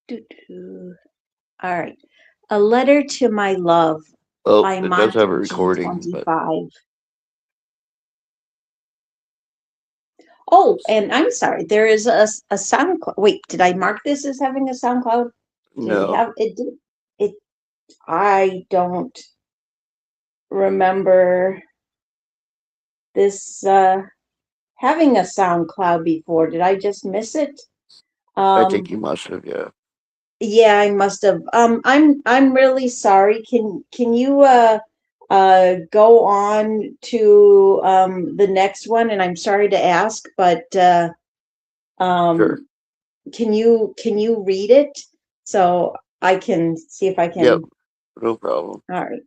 Doo-doo. All right. A letter to my love
Oh,
by
it does have a
Monty
recording, but
G25. Oh, and I'm sorry, there is a SoundCloud. Wait, did I mark this as having a SoundCloud? Did it
no.
have it? Did it? I don't remember this having a SoundCloud before. Did I just miss it?
I think
Um,
you must have, yeah.
yeah, I must have. I'm really sorry. Can you go on to the next one? And I'm sorry to ask, but
Sure.
um can you read it so I can see if I
Yep,
can.
no problem.
All right.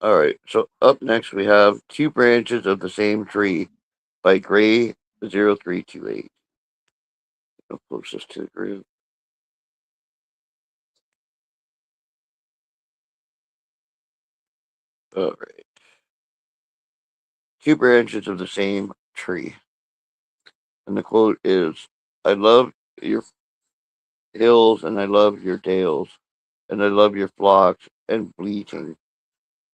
All right. So up next we have Two Branches of the Same Tree by Gray0328. I'll post this to the group. All right. Two branches of the same tree. And the quote is, I love your hills and I love your dales and I love your flocks and bleating,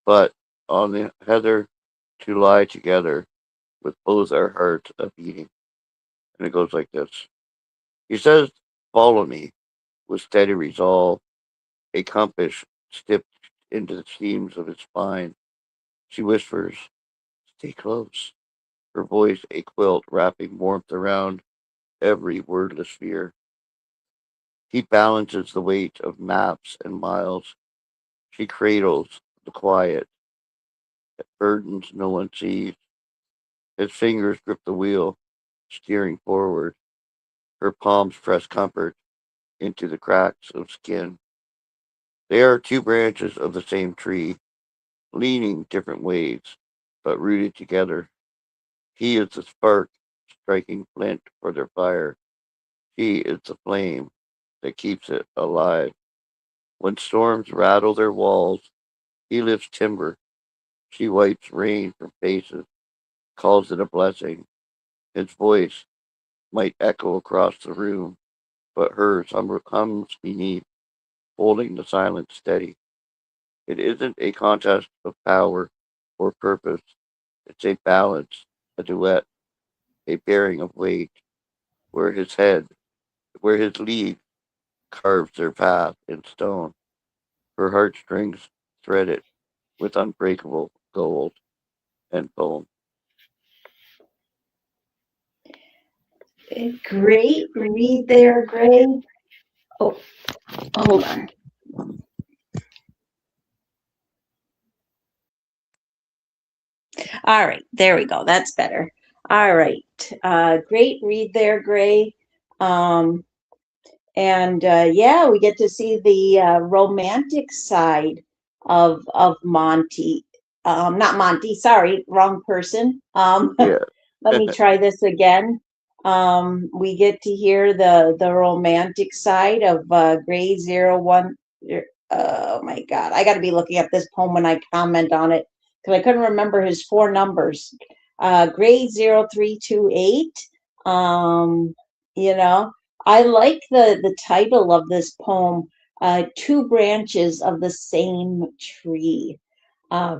but on the heather to lie together with both our hearts a beating. And it goes like this. He says, follow me with steady resolve, a compass dipped into the seams of his spine. She whispers, stay close. Her voice a quilt wrapping warmth around every wordless fear. He balances the weight of maps and miles. She cradles the quiet, burdens no one sees. His fingers grip the wheel, steering forward. Her palms press comfort into the cracks of skin. They are two branches of the same tree, leaning different ways, but rooted together. He is the spark striking flint for their fire. She is the flame that keeps it alive. When storms rattle their walls, he lifts timber. She wipes rain from faces, calls it a blessing. His voice might echo across the room, but hers hums beneath, holding the silence steady. It isn't a contest of power or purpose. It's a balance, a duet, a bearing of weight, where his head, where his lead carves their path in stone. Her heartstrings thread it with unbreakable gold and bone.
Great read there, Gray. Oh, hold on. All right, there we go. That's better. All right. Great read there, Gray. Um, and yeah, we get to see the romantic side of Monty. Not Monty, sorry, wrong person.
Yeah.
Let me try this again. We get to hear the romantic side of Gray 01. Oh my God, I got to be looking at this poem when I comment on it because I couldn't remember his four numbers. Gray 0328. You know, I like the title of this poem, Two Branches of the Same Tree. Uh,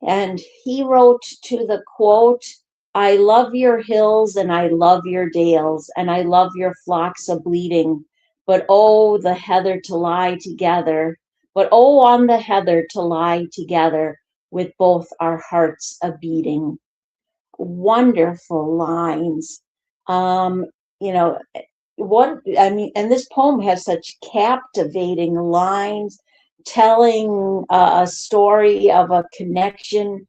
and he wrote to the quote, I love your hills and I love your dales and I love your flocks a bleating, but oh, the heather to lie together, but oh, on the heather to lie together with both our hearts a beating. Wonderful lines. Um, you know, what I mean, and this poem has such captivating lines telling a story of a connection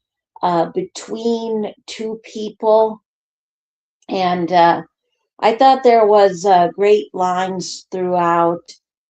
between two people. And I thought there was great lines throughout,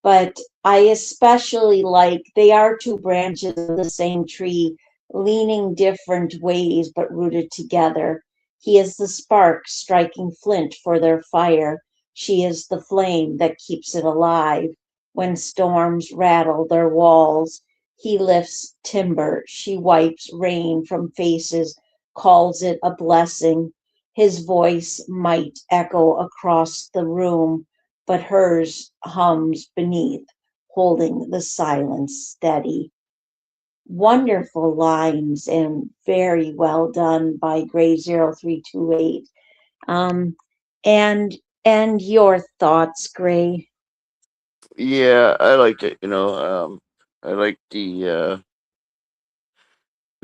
but I especially like they are two branches of the same tree, leaning different ways but rooted together. He is the spark striking flint for their fire. She is the flame that keeps it alive. When storms rattle their walls, he lifts timber. She wipes rain from faces, calls it a blessing. His voice might echo across the room, but hers hums beneath, holding the silence steady. Wonderful lines and very well done by Gray0328. Um, and and your thoughts, Gray?
Yeah, I liked it. I liked the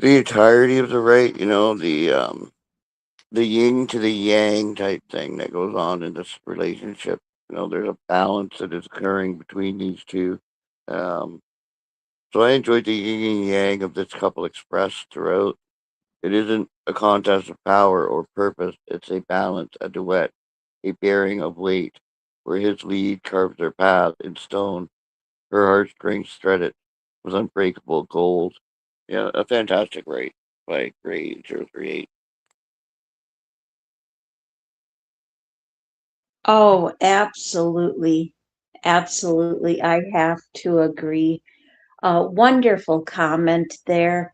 entirety of the right. The yin to the yang type thing that goes on in this relationship. There's a balance that is occurring between these two. Um, so I enjoyed the yin and yang of this couple expressed throughout. It isn't a contest of power or purpose, it's a balance, a duet, a bearing of weight, where his lead carves their path in stone, her heartstrings threaded with unbreakable gold. Yeah, a fantastic write by Gray038.
Oh, absolutely. Absolutely. I have to agree. Wonderful comment there,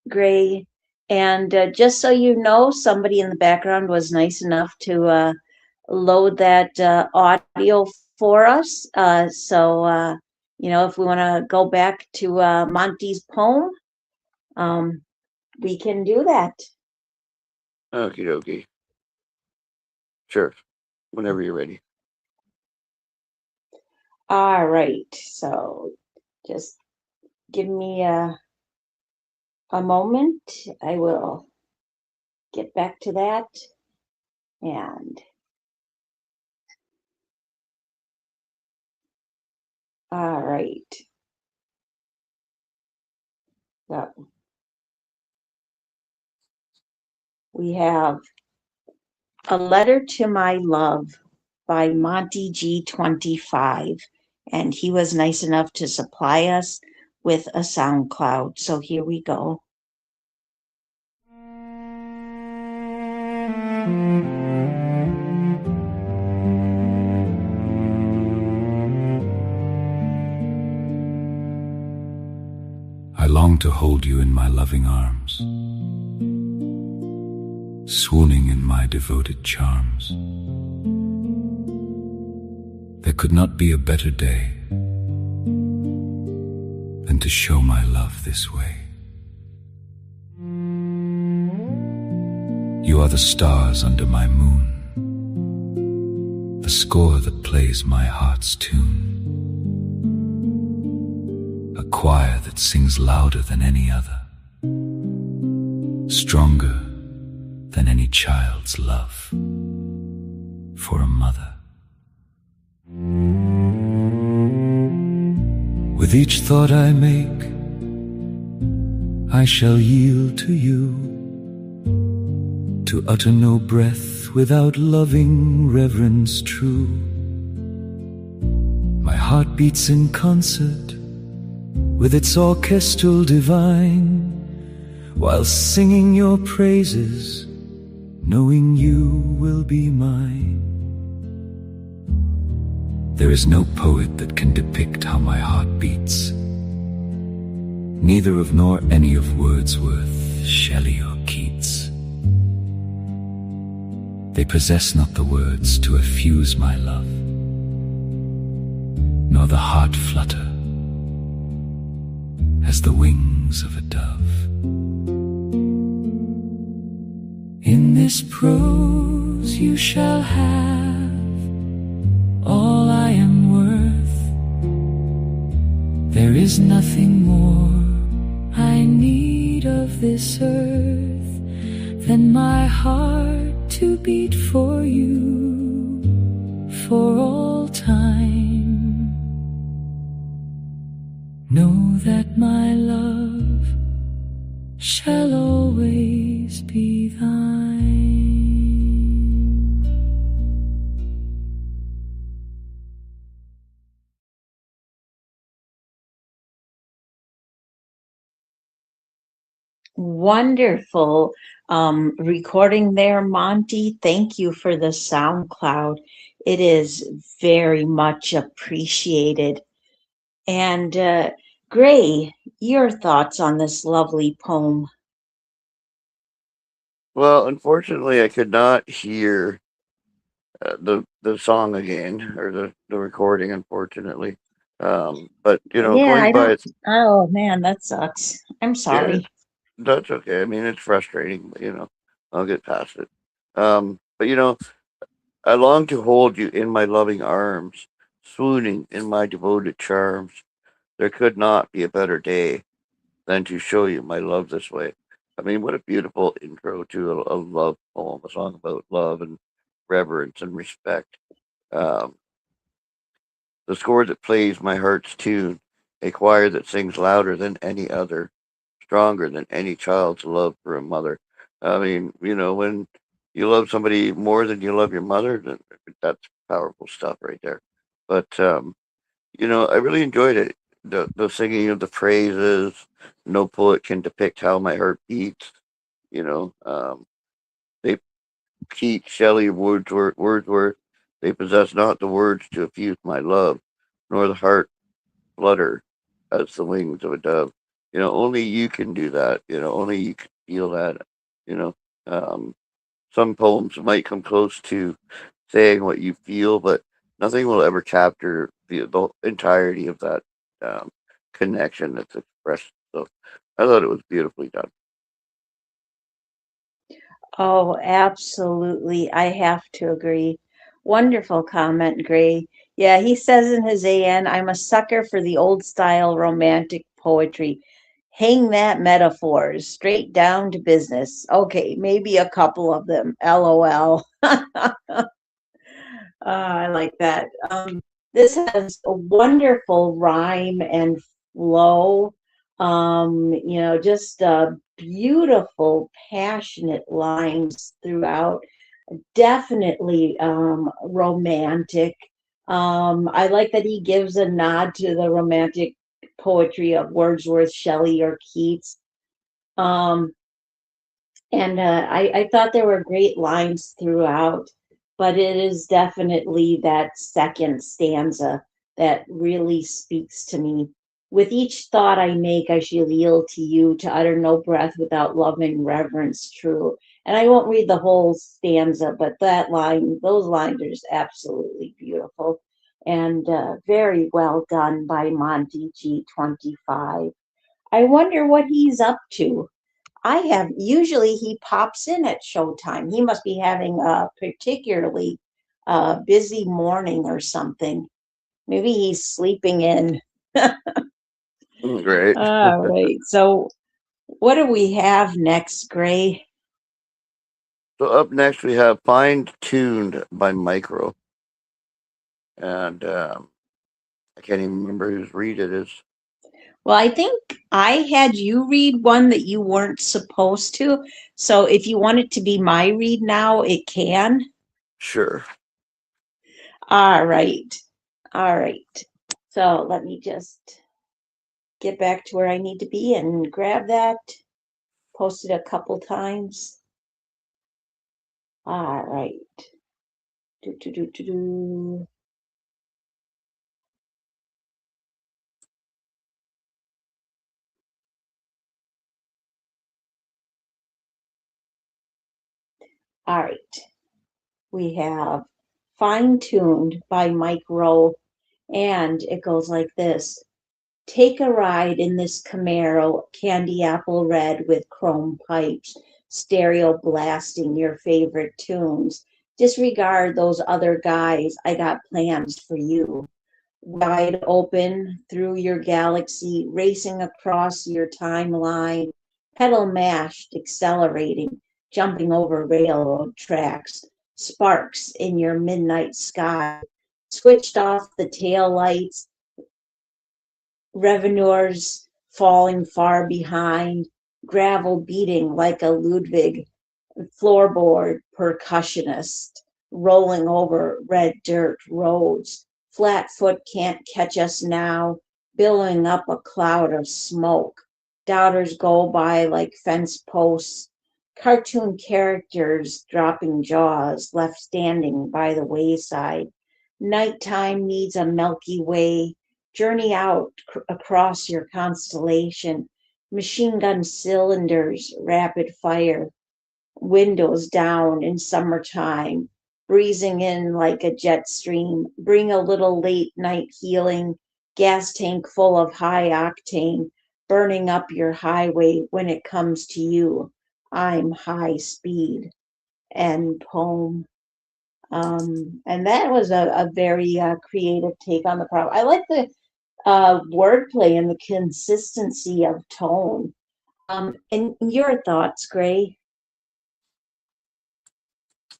Gray. And just so you know, somebody in the background was nice enough to load that audio for us. If we want to go back to Monty's poem, um, we can do that.
Okie dokie. Sure. Whenever you're ready.
All right. So just give me a moment. I will get back to that. And all right. So we have A Letter to My Love by Monty G25. And he was nice enough to supply us with a SoundCloud. So here we go.
I long to hold you in my loving arms, swooning in my devoted charms. There could not be a better day than to show my love this way. You are the stars under my moon, the score that plays my heart's tune, a choir that sings louder than any other, stronger than any child's love for a mother. With each thought I make, I shall yield to you, to utter no breath without loving reverence true. My heart beats in concert with its orchestral divine, while singing your praises, knowing you will be mine. There is no poet that can depict how my heart beats, neither of nor any of Wordsworth, Shelley or Keats. They possess not the words to effuse my love, nor the heart flutter as the wings of a dove. In this prose you shall have all I am worth. There is nothing more I need of this earth than my heart to beat for you for all time. Know that my love shall always be thine.
Wonderful recording there, Monty. Thank you for the SoundCloud. It is very much appreciated. And Gray, your thoughts on this lovely poem?
Well, unfortunately, I could not hear the song again, or the recording. Unfortunately, but
Yeah,
going
I
by
don't.
its,
Oh man, that sucks. I'm
yeah,
sorry.
that's okay. I mean, it's frustrating, but I'll get past it. But I long to hold you in my loving arms, swooning in my devoted charms. There could not be a better day than to show you my love this way. I mean, what a beautiful intro to a love poem, a song about love and reverence and respect. Um, the score that plays my heart's tune, a choir that sings louder than any other, stronger than any child's love for a mother. I mean, when you love somebody more than you love your mother, then that's powerful stuff right there. But I really enjoyed it. The singing of the phrases. No poet can depict how my heart beats. You know, um, they Keats, Shelley, Wordsworth. They possess not the words to effuse my love, nor the heart flutter as the wings of a dove. Only you can do that. Only you can feel that. You know, um, some poems might come close to saying what you feel, but nothing will ever capture the entirety of that um, connection that's expressed. So I thought it was beautifully done.
Oh, absolutely. I have to agree. Wonderful comment, Gray. Yeah, he says in his AN, I'm a sucker for the old style romantic poetry. Hang that metaphors straight down to business. Okay, maybe a couple of them. LOL. I like that. This has a wonderful rhyme and flow. Just beautiful, passionate lines throughout. Definitely romantic. I like that he gives a nod to the romantic poetry of Wordsworth, Shelley, or Keats. Um, and I thought there were great lines throughout, but it is definitely that second stanza that really speaks to me. With each thought I make, I shall yield to you to utter no breath without loving reverence true. And I won't read the whole stanza, but those lines are just absolutely beautiful and very well done by Monty G25. I wonder what he's up to. I have usually he pops in at showtime. He must be having a particularly busy morning or something. Maybe he's sleeping in.
Great.
All right. So, what do we have next, Gray?
So up next we have "Fine Tuned" by Micro, and I can't even remember whose read it is.
Well, I think I had you read one that you weren't supposed to. So, if you want it to be my read now, it can.
Sure.
All right. All right. So, let me just get back to where I need to be and grab that. Posted a couple times. All right. Do, do, do, do, do. All right. we have Fine Tuned by Mike Rowe, and it goes like this. Take a ride in this Camaro, candy apple red with chrome pipes, stereo blasting your favorite tunes. Disregard those other guys, I got plans for you. Wide open through your galaxy, racing across your timeline, pedal mashed, accelerating, jumping over railroad tracks, sparks in your midnight sky. Switched off the tail lights, revenuers falling far behind, gravel beating like a Ludwig floorboard percussionist, rolling over red dirt roads. Flatfoot can't catch us now, billowing up a cloud of smoke. Doubters go by like fence posts, cartoon characters dropping jaws, left standing by the wayside. Nighttime needs a Milky Way. Journey out across your constellation. Machine gun cylinders, rapid fire, windows down in summertime, breezing in like a jet stream. Bring a little late night healing, gas tank full of high octane, burning up your highway when it comes to you. I'm high speed. End poem. And that was a very creative take on the problem. I like the wordplay and the consistency of tone. And your thoughts, Gray?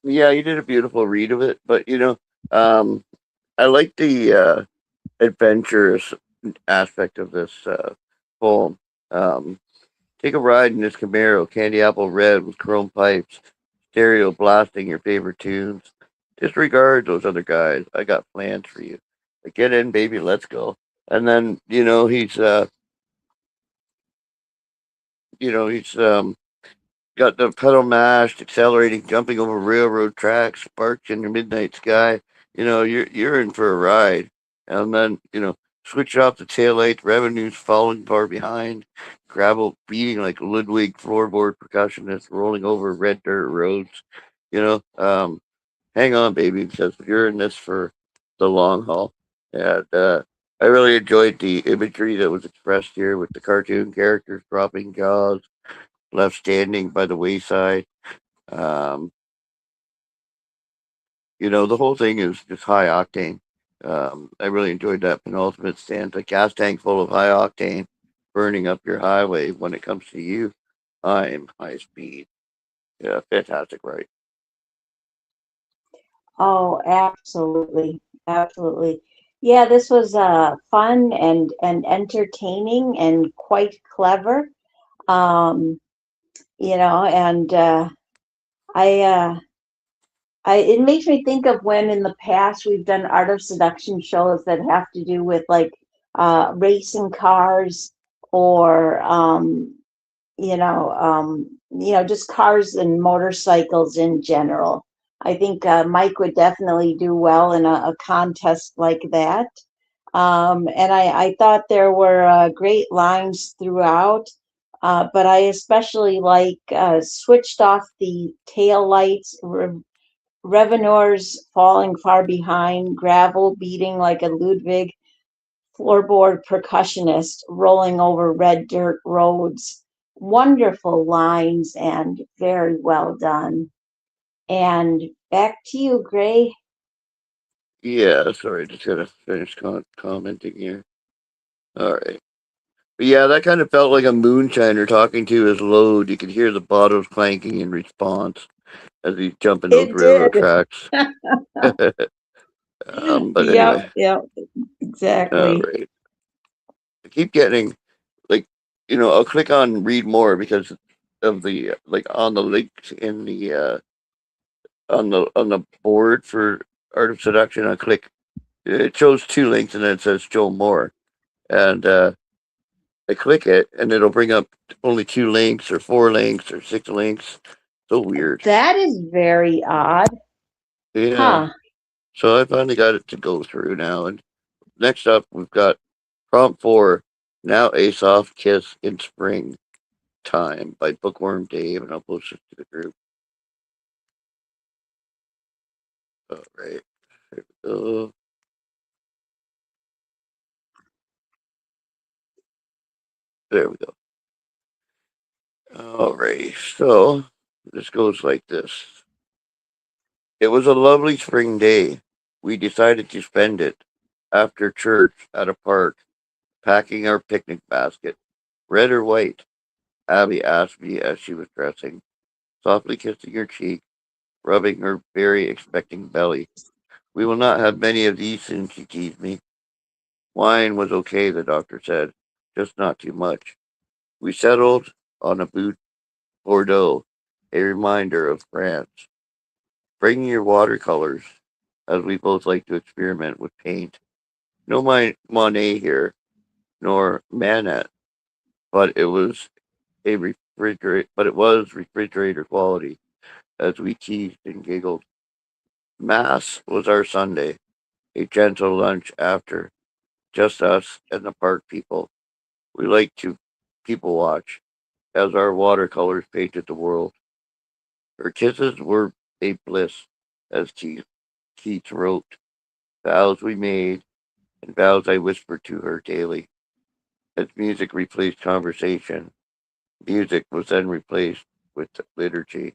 Yeah, you did a beautiful read of it, but um, I like the adventurous aspect of this poem. Um, Take a ride in this Camaro, candy apple red with chrome pipes, stereo blasting your favorite tunes. Disregard those other guys. I got plans for you. Like, get in, baby, let's go. And then he's got the pedal mashed, accelerating, jumping over railroad tracks, sparks in your midnight sky. You're in for a ride. And then, switch off the taillights, revenues falling far behind, gravel beating like Ludwig floorboard percussionist, rolling over red dirt roads. You know, um, Hang on, baby, because you're in this for the long haul. And I really enjoyed the imagery that was expressed here with the cartoon characters dropping jaws, left standing by the wayside. Um, the whole thing is just high octane. I really enjoyed that penultimate stanza. Gas tank full of high octane, burning up your highway. When it comes to you, I'm high speed. Yeah, fantastic, right?
Oh, absolutely. Absolutely. Yeah, this was fun and entertaining and quite clever. Um, and I it makes me think of when in the past we've done Art of Seduction shows that have to do with like racing cars or just cars and motorcycles in general. I think Mike would definitely do well in a contest like that. And I thought there were great lines throughout, but I especially like switched off the tail lights, revenuers falling far behind, gravel beating like a Ludwig floorboard percussionist rolling over red dirt roads. Wonderful lines and very well done. And back to you, Gray.
Yeah, sorry, just gotta finish commenting here. All right. But yeah, that kind of felt like a moonshiner talking to his load. You could hear the bottles clanking in response as he's jumping those
It did.
railroad tracks. But
Yep,
anyway,
yep,
all
exactly.
right. I keep getting like, I'll click on read more because of the like on the links in the on the board for Art of Seduction. I click. It shows two links and then it says Joe Moore, and I click it and it'll bring up only two links or four links or six links. So weird.
That is very odd.
Yeah.
Huh.
So I finally got it to go through now. And next up, we've got prompt four. Now a soft kiss in spring time by Bookworm Dave, and I'll post it to the group. All right. So, there we go. All right. So this goes like this. It was a lovely spring day. We decided to spend it after church at a park, packing our picnic basket. Red or white? Abby asked me as she was dressing, softly kissing her cheek, rubbing her very expecting belly. We will not have many of these soon, she teased me. Wine was okay, the doctor said, just not too much. We settled on a boot Bordeaux, a reminder of France. Bringing your watercolors, as we both like to experiment with paint. No Monet here, nor Manet, but it was refrigerator quality, as we teased and giggled. Mass was our Sunday, a gentle lunch after, just us and the park people. We like to people watch, as our watercolors painted the world. Her kisses were a bliss, as Keats wrote, vows we made, and vows I whispered to her daily. As music replaced conversation, music was then replaced with liturgy.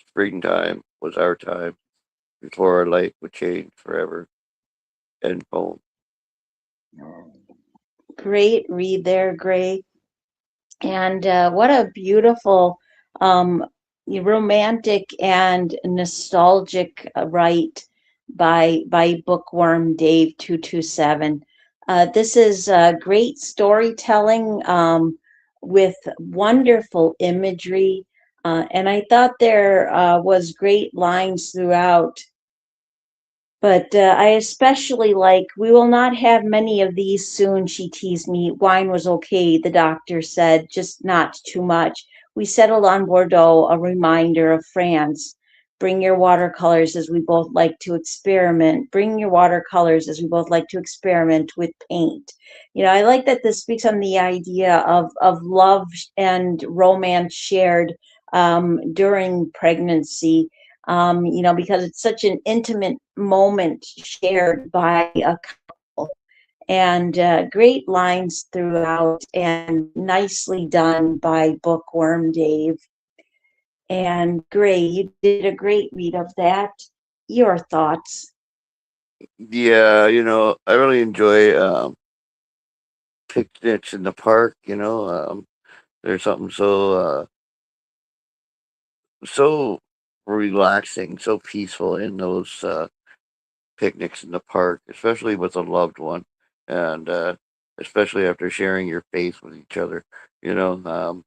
Springtime was our time before our life would change forever. End poem.
Great read there, Gray. And what a beautiful, um, romantic and nostalgic write by Bookworm Dave 227. This is great storytelling with wonderful imagery. And I thought there was great lines throughout. But I especially like, we will not have many of these soon, she teased me. Wine was okay, the doctor said, just not too much. We settled on Bordeaux, a reminder of France. Bring your watercolors as we both like to experiment. Bring your watercolors as we both like to experiment with paint. I like that this speaks on the idea of love and romance shared during pregnancy, because it's such an intimate moment shared by a couple. And great lines throughout, and nicely done by Bookworm Dave. And Gray, you did a great read of that. Your thoughts?
Yeah, I really enjoy picnics in the park. There's something so relaxing, so peaceful in those picnics in the park, especially with a loved one, and especially after sharing your faith with each other. You know, um,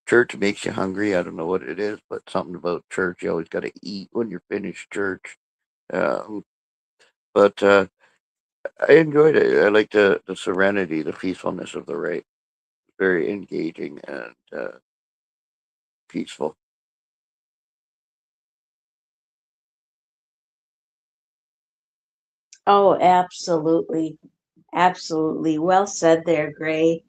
Church makes you hungry. I don't know what it is, but something about church. You always got to eat when you're finished church. Um, but I enjoyed it. I like the serenity, the peacefulness of the rite. Very engaging and peaceful.
Oh, absolutely. Absolutely. Well said there, Gray.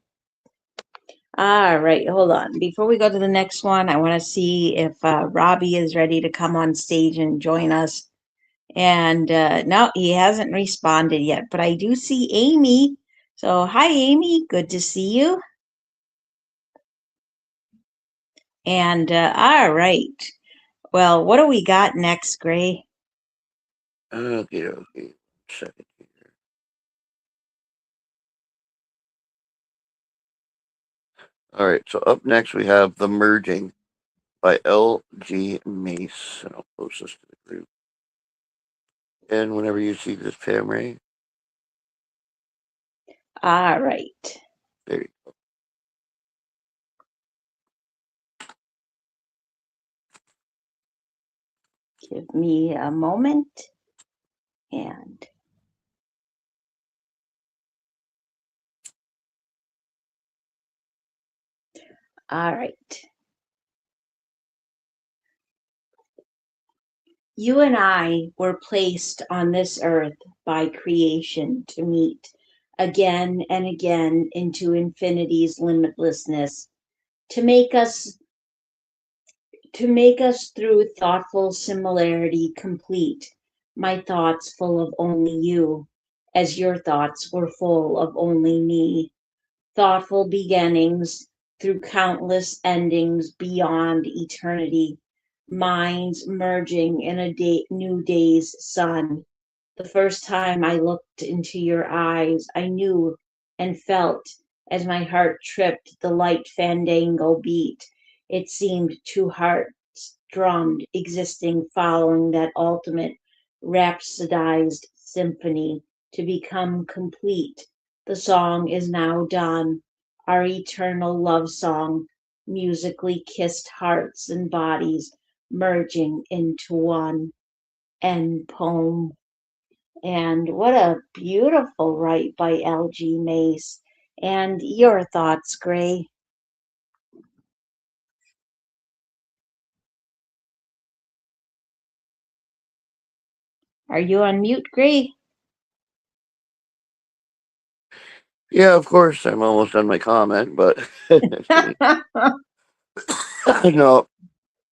All right, hold on. Before we go to the next one, I want to see if Robbie is ready to come on stage and join us. And no, he hasn't responded yet, but I do see Amy. So, hi, Amy. Good to see you. And all right. Well, what do we got next, Gray?
Okay, okay. Second here. All right. So up next we have the merging by L.G. Mace, and I'll post this to the group. And whenever you see this, Pam Ray,
All right.
there you
Give me a moment. And all right. You and I were placed on this earth by creation to meet again and again into infinity's limitlessness, to make us through thoughtful similarity complete, my thoughts full of only you, as your thoughts were full of only me. Thoughtful beginnings through countless endings beyond eternity, minds merging in a new day's sun. The first time I looked into your eyes, I knew and felt as my heart tripped the light fandango beat. It seemed two hearts drummed, existing, following that ultimate rhapsodized symphony to become complete. The song is now done, our eternal love song, musically kissed hearts and bodies merging into one. End poem. And what a beautiful write by L.G. Mace. And your thoughts, Gray? Are you on mute, Gray?
Yeah, of course. I'm almost done my comment, but no,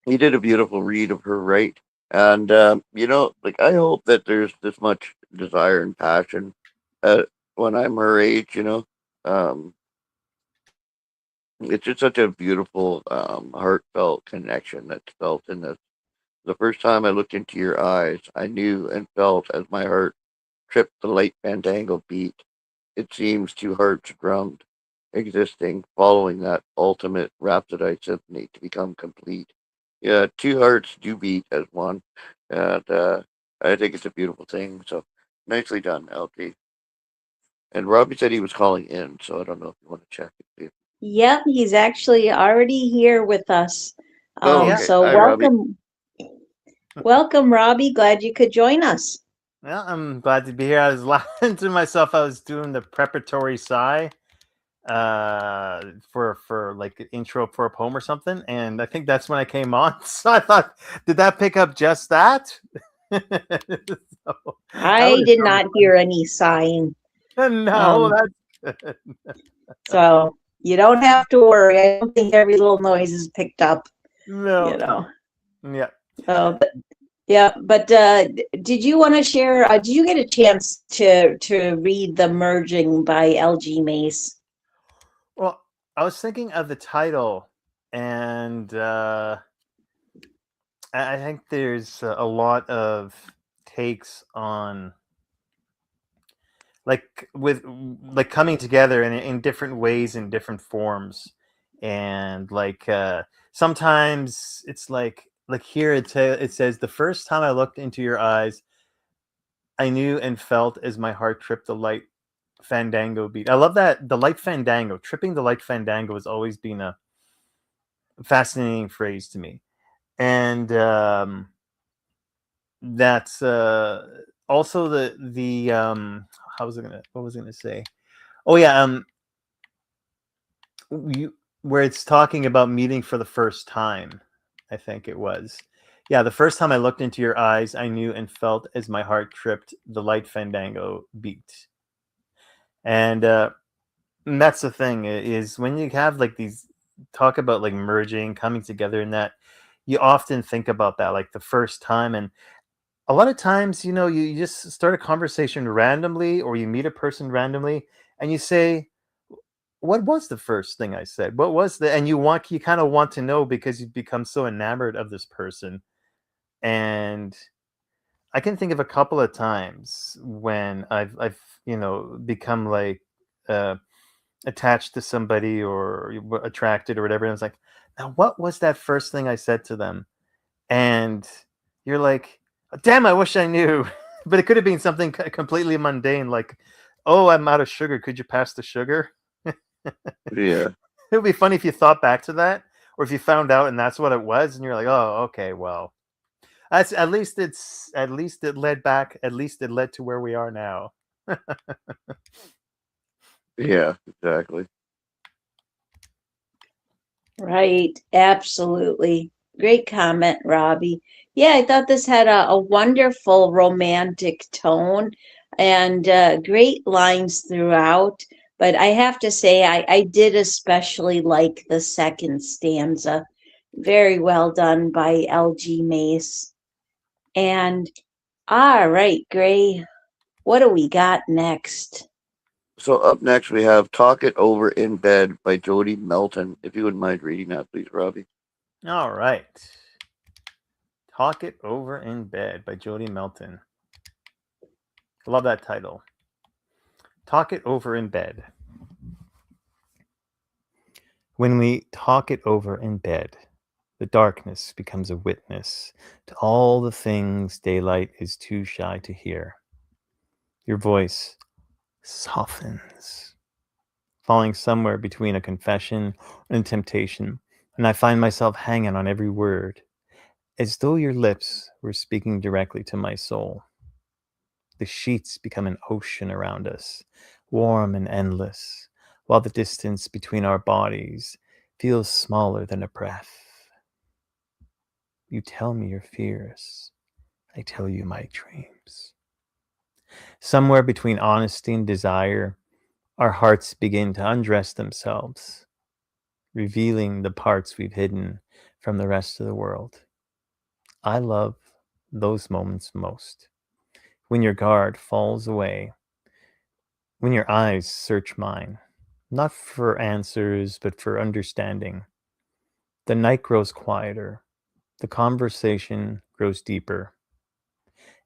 you did a beautiful read of her, right? And like I hope that there's this much desire and passion uh, when I'm her age. Um, it's just such a beautiful, heartfelt connection that's felt in this. The first time I looked into your eyes, I knew and felt as my heart tripped the light fandango beat. It seems two hearts drummed, existing, following that ultimate rhapsodized symphony to become complete. Yeah, two hearts do beat as one, and I think it's a beautiful thing. So nicely done, LT. And Robbie said he was calling in, so I don't know if you want to check it.
Yep, he's actually already here with us.
Oh,
Yeah.
okay.
So
Hi, Robbie.
welcome, Robbie. Glad you could join us.
Well, I'm glad to be here. I was lying to myself. I was doing the preparatory sigh for like an intro for a poem or something, and I think that's when I came on. So I thought, did that pick up just that? So, that
I
was
did not hear any sighing.
no,
Um,
that's good.
so you don't have to worry. I don't think every little noise is picked up, you
No,
know.
yeah.
But yeah, but did you want to share? Did you get a chance to read The Merging by L.G. Mace?
Well, I was thinking of the title, and I think there's a lot of takes on with like coming together in different ways, in different forms, and sometimes it's like here it says, the first time I looked into your eyes, I knew and felt as my heart tripped the light fandango beat. I love that, the light fandango, tripping the light fandango has always been a fascinating phrase to me. And that's also the how was I gonna what was I gonna say? Oh yeah, you where it's talking about meeting for the first time. I think it was. Yeah, the first time I looked into your eyes, I knew and felt as my heart tripped the light fandango beat. And that's the thing, is when you have like these talk about like merging, coming together, and that you often think about that like the first time. And a lot of times, you just start a conversation randomly, or you meet a person randomly, and you say, what was the first thing I said? What was the and you kind of want to know, because you become so enamored of this person. And I can think of a couple of times when I've become like uh attached to somebody, or you were attracted or whatever. And I was like, now what was that first thing I said to them? And you're like, damn, I wish I knew. But it could have been something completely mundane, like, oh, I'm out of sugar, could you pass the sugar?
Yeah,
It would be funny if you thought back to that, or if you found out and that's what it was, and you're like, oh, okay, well, that's at least it led back, at least it led to where we are now.
yeah, exactly.
Right, absolutely. Great comment, Robbie. Yeah, I thought this had a wonderful romantic tone and great lines throughout. But I have to say, I did especially like the second stanza. Very well done by L.G. Mace. And All right, Gray. What do we got next?
So up next we have "Talk It Over in Bed" by Jody Melton. If you wouldn't mind reading that, please, Robbie.
All right. Talk It Over in Bed by Jody Melton. Love that title. Talk it over in bed. When we talk it over in bed, the darkness becomes a witness to all the things daylight is too shy to hear. Your voice softens, falling somewhere between a confession and temptation, and I find myself hanging on every word, as though your lips were speaking directly to my soul. The sheets become an ocean around us, warm and endless, while the distance between our bodies feels smaller than a breath. You tell me your fears. I tell you my dreams. Somewhere between honesty and desire, our hearts begin to undress themselves, revealing the parts we've hidden from the rest of the world. I love those moments most. When your guard falls away, when your eyes search mine, not for answers, but for understanding. The night grows quieter, the conversation grows deeper,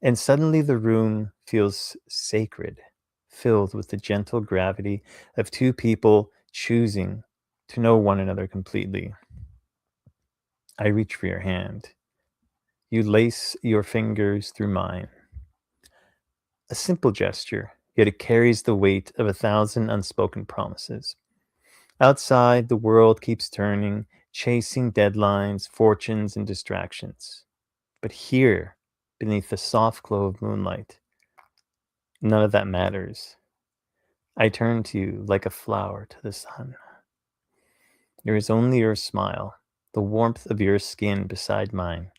and suddenly the room feels sacred, filled with the gentle gravity of two people choosing to know one another completely. I reach for your hand. You lace your fingers through mine. A simple gesture, yet it carries the weight of 1,000 unspoken promises. Outside, the world keeps turning, chasing deadlines, fortunes, and distractions. But here, beneath the soft glow of moonlight, none of that matters. I turn to you like a flower to the sun. There is only your smile, the warmth of your skin beside mine,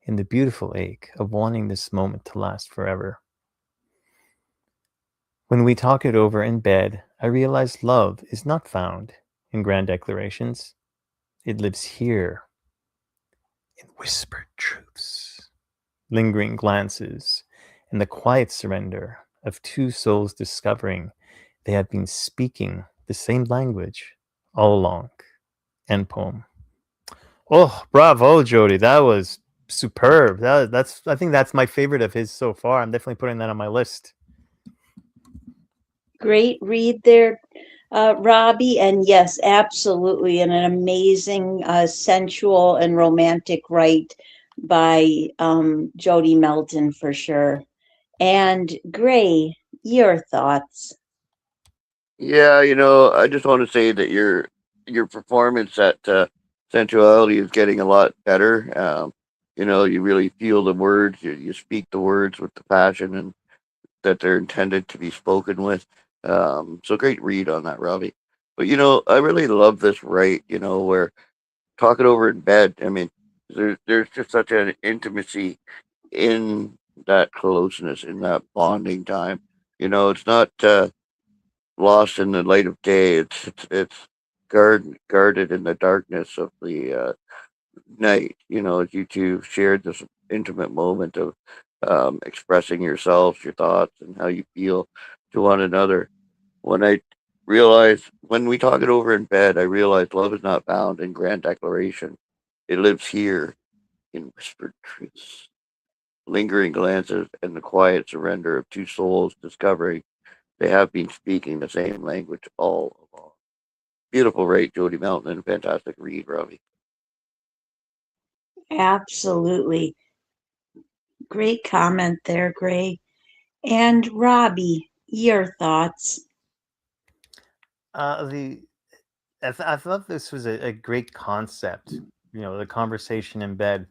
and the beautiful ache of wanting this moment to last forever. When we talk it over in bed, I realize love is not found in grand declarations. It lives here in whispered truths, lingering glances, and the quiet surrender of two souls discovering they have been speaking the same language all along. End poem. Oh, bravo, Jody. That was superb. That's I think that's my favorite of his so far. I'm definitely putting that on my list.
Great read there, Robbie. And yes, absolutely. And an amazing, sensual and romantic write by Jody Melton for sure. And Gray, your thoughts.
Yeah, I just want to say that your performance at sensuality is getting a lot better. You really feel the words, you speak the words with the passion and that they're intended to be spoken with. So great read on that, Robbie. But I really love this right. Where talking over in bed. I mean, there's just such an intimacy in that closeness, in that bonding time. It's not lost in the light of day. It's guarded in the darkness of the night. As you two shared this intimate moment of expressing yourselves, your thoughts, and how you feel to one another. When I when we talk it over in bed, I realize love is not found in grand declaration. It lives here in whispered truths, lingering glances, and the quiet surrender of two souls discovering they have been speaking the same language all along. Beautiful rate, Jody Mountain, and fantastic read, Robbie.
Absolutely. Great comment there, Gray. And Robbie, your thoughts.
The I thought this was a great concept. The conversation in bed,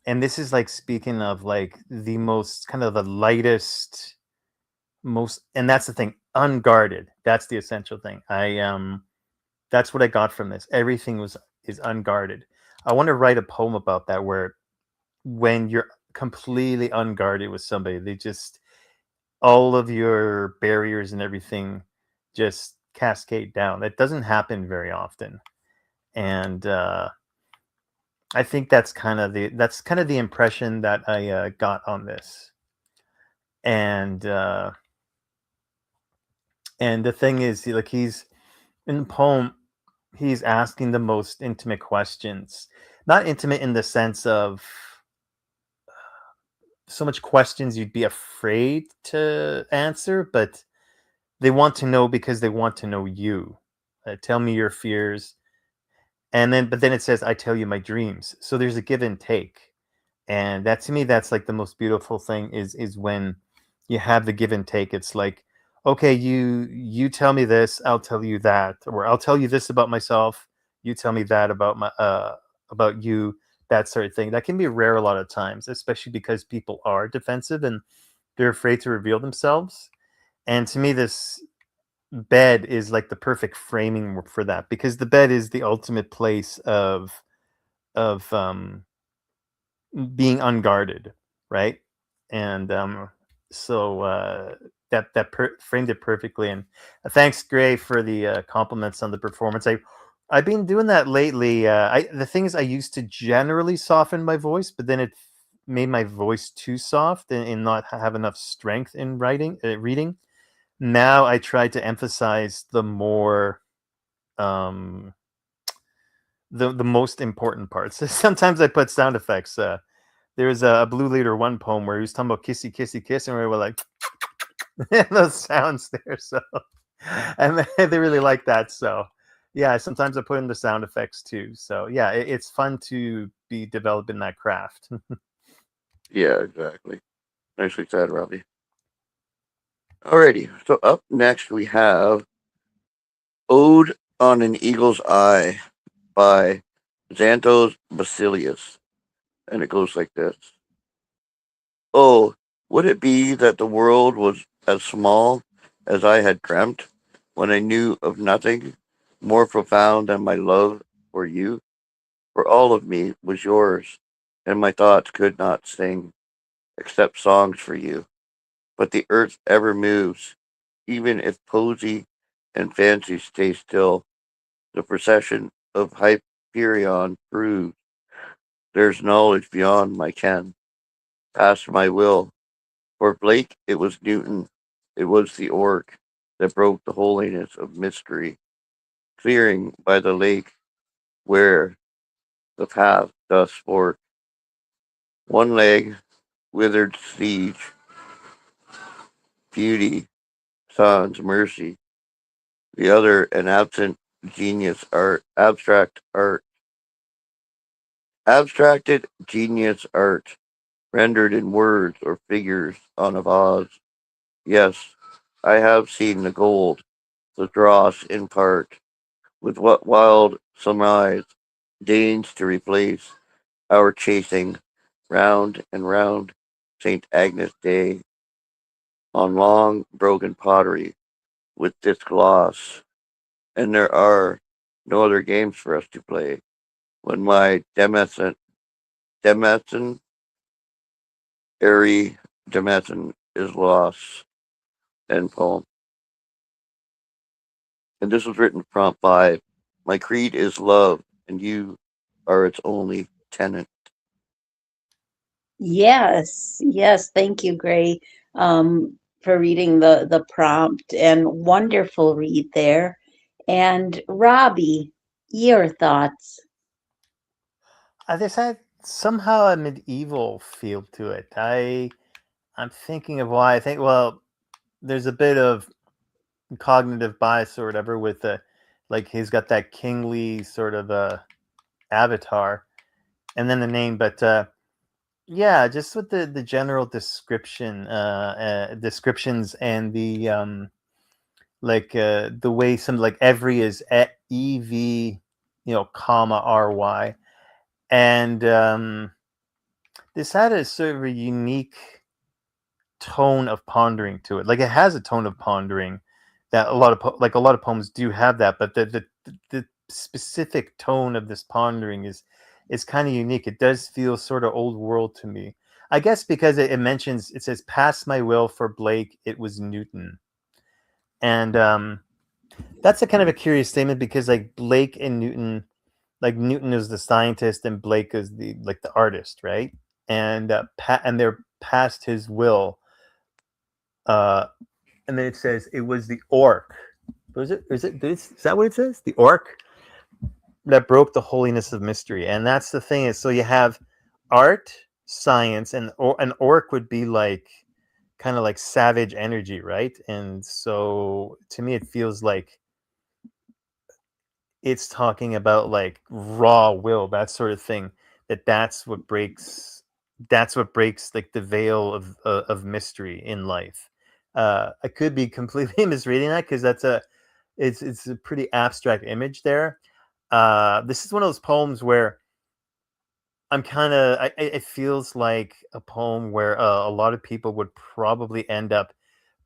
and this is like speaking of like the most kind of the lightest, most, and that's the thing, unguarded. That's the essential thing. That's what I got from this. Everything is unguarded. I want to write a poem about that, where when you're completely unguarded with somebody, they just all of your barriers and everything just cascade down. That doesn't happen very often, and I think that's kind of the impression that I got on this. and the thing is, like, he's in the poem, he's asking the most intimate questions. Not intimate in the sense of so much questions you'd be afraid to answer, but they want to know because they want to know you. Tell me your fears, and then but then it says, "I tell you my dreams." So there's a give and take, and that, to me, that's like the most beautiful thing, is when you have the give and take. It's like, okay, you tell me this, I'll tell you that, or I'll tell you this about myself, you tell me that about you, that sort of thing. That can be rare a lot of times, especially because people are defensive and they're afraid to reveal themselves. And to me, this bed is like the perfect framing for that, because the bed is the ultimate place of being unguarded, right? And so framed it perfectly. And thanks, Gray, for the compliments on the performance. I've been doing that lately. The thing is, I used to generally soften my voice, but then it made my voice too soft and not have enough strength in reading. Now I try to emphasize the more the most important parts. Sometimes I put sound effects. There's a Blue Leader 1 poem where he was talking about kissy, kissy, kiss, and we were like, those sounds there. So, and they really like that. So, yeah, sometimes I put in the sound effects too. So, yeah, it's fun to be developing that craft.
Yeah, exactly. Nicely said, Robbie. Alrighty, so up next we have Ode on an Eagle's Eye by Xanthos Basilius. And it goes like this. Oh, would it be that the world was as small as I had dreamt when I knew of nothing more profound than my love for you? For all of me was yours, and my thoughts could not sing except songs for you. But the earth ever moves, even if poesy and fancy stay still. The procession of Hyperion proves there's knowledge beyond my ken, past my will. For Blake, it was Newton, it was the orc that broke the holiness of mystery, clearing by the lake where the path does fork. One leg, withered siege, beauty, sans mercy, the other an absent genius art, abstracted genius art, rendered in words or figures on a vase. Yes, I have seen the gold, the dross in part, with what wild surmise deigns to replace our chasing round and round St. Agnes Day on long broken pottery with this gloss, and there are no other games for us to play when my Demesson airy Demesson is lost. End poem. And this was written prompt 5. My creed is love, and you are its only tenant.
Yes, yes. Thank you, Gray, for reading the prompt, and wonderful read there. And Robbie, your thoughts?
This had somehow a medieval feel to it. I'm thinking of why. I think, well, there's a bit of cognitive bias or whatever with the, like, he's got that kingly sort of avatar, and then the name. But yeah, just with the general descriptions, and the the way some, like, every is ev, comma ry, and this had a sort of a unique tone of pondering to it. Like, it has a tone of pondering that a lot of poems do have that, but the specific tone of this pondering is kind of unique. It does feel sort of old world to me. I guess because it says, "Past my will for Blake, it was Newton," and that's a kind of a curious statement, because, like, Blake and Newton, like, Newton is the scientist and Blake is the artist, right? And and they're past his will. uh, and then it says it was the orc. Was it? Is that what it says? The orc that broke the holiness of mystery, and that's the thing is, so you have art, science, and an orc would be like kind of like savage energy, right? And so to me, it feels like it's talking about like raw will, that sort of thing. That's what breaks. That's what breaks like the veil of mystery in life. I could be completely misreading that because it's a pretty abstract image there. This is one of those poems where I'm kind of. It feels like a poem where a lot of people would probably end up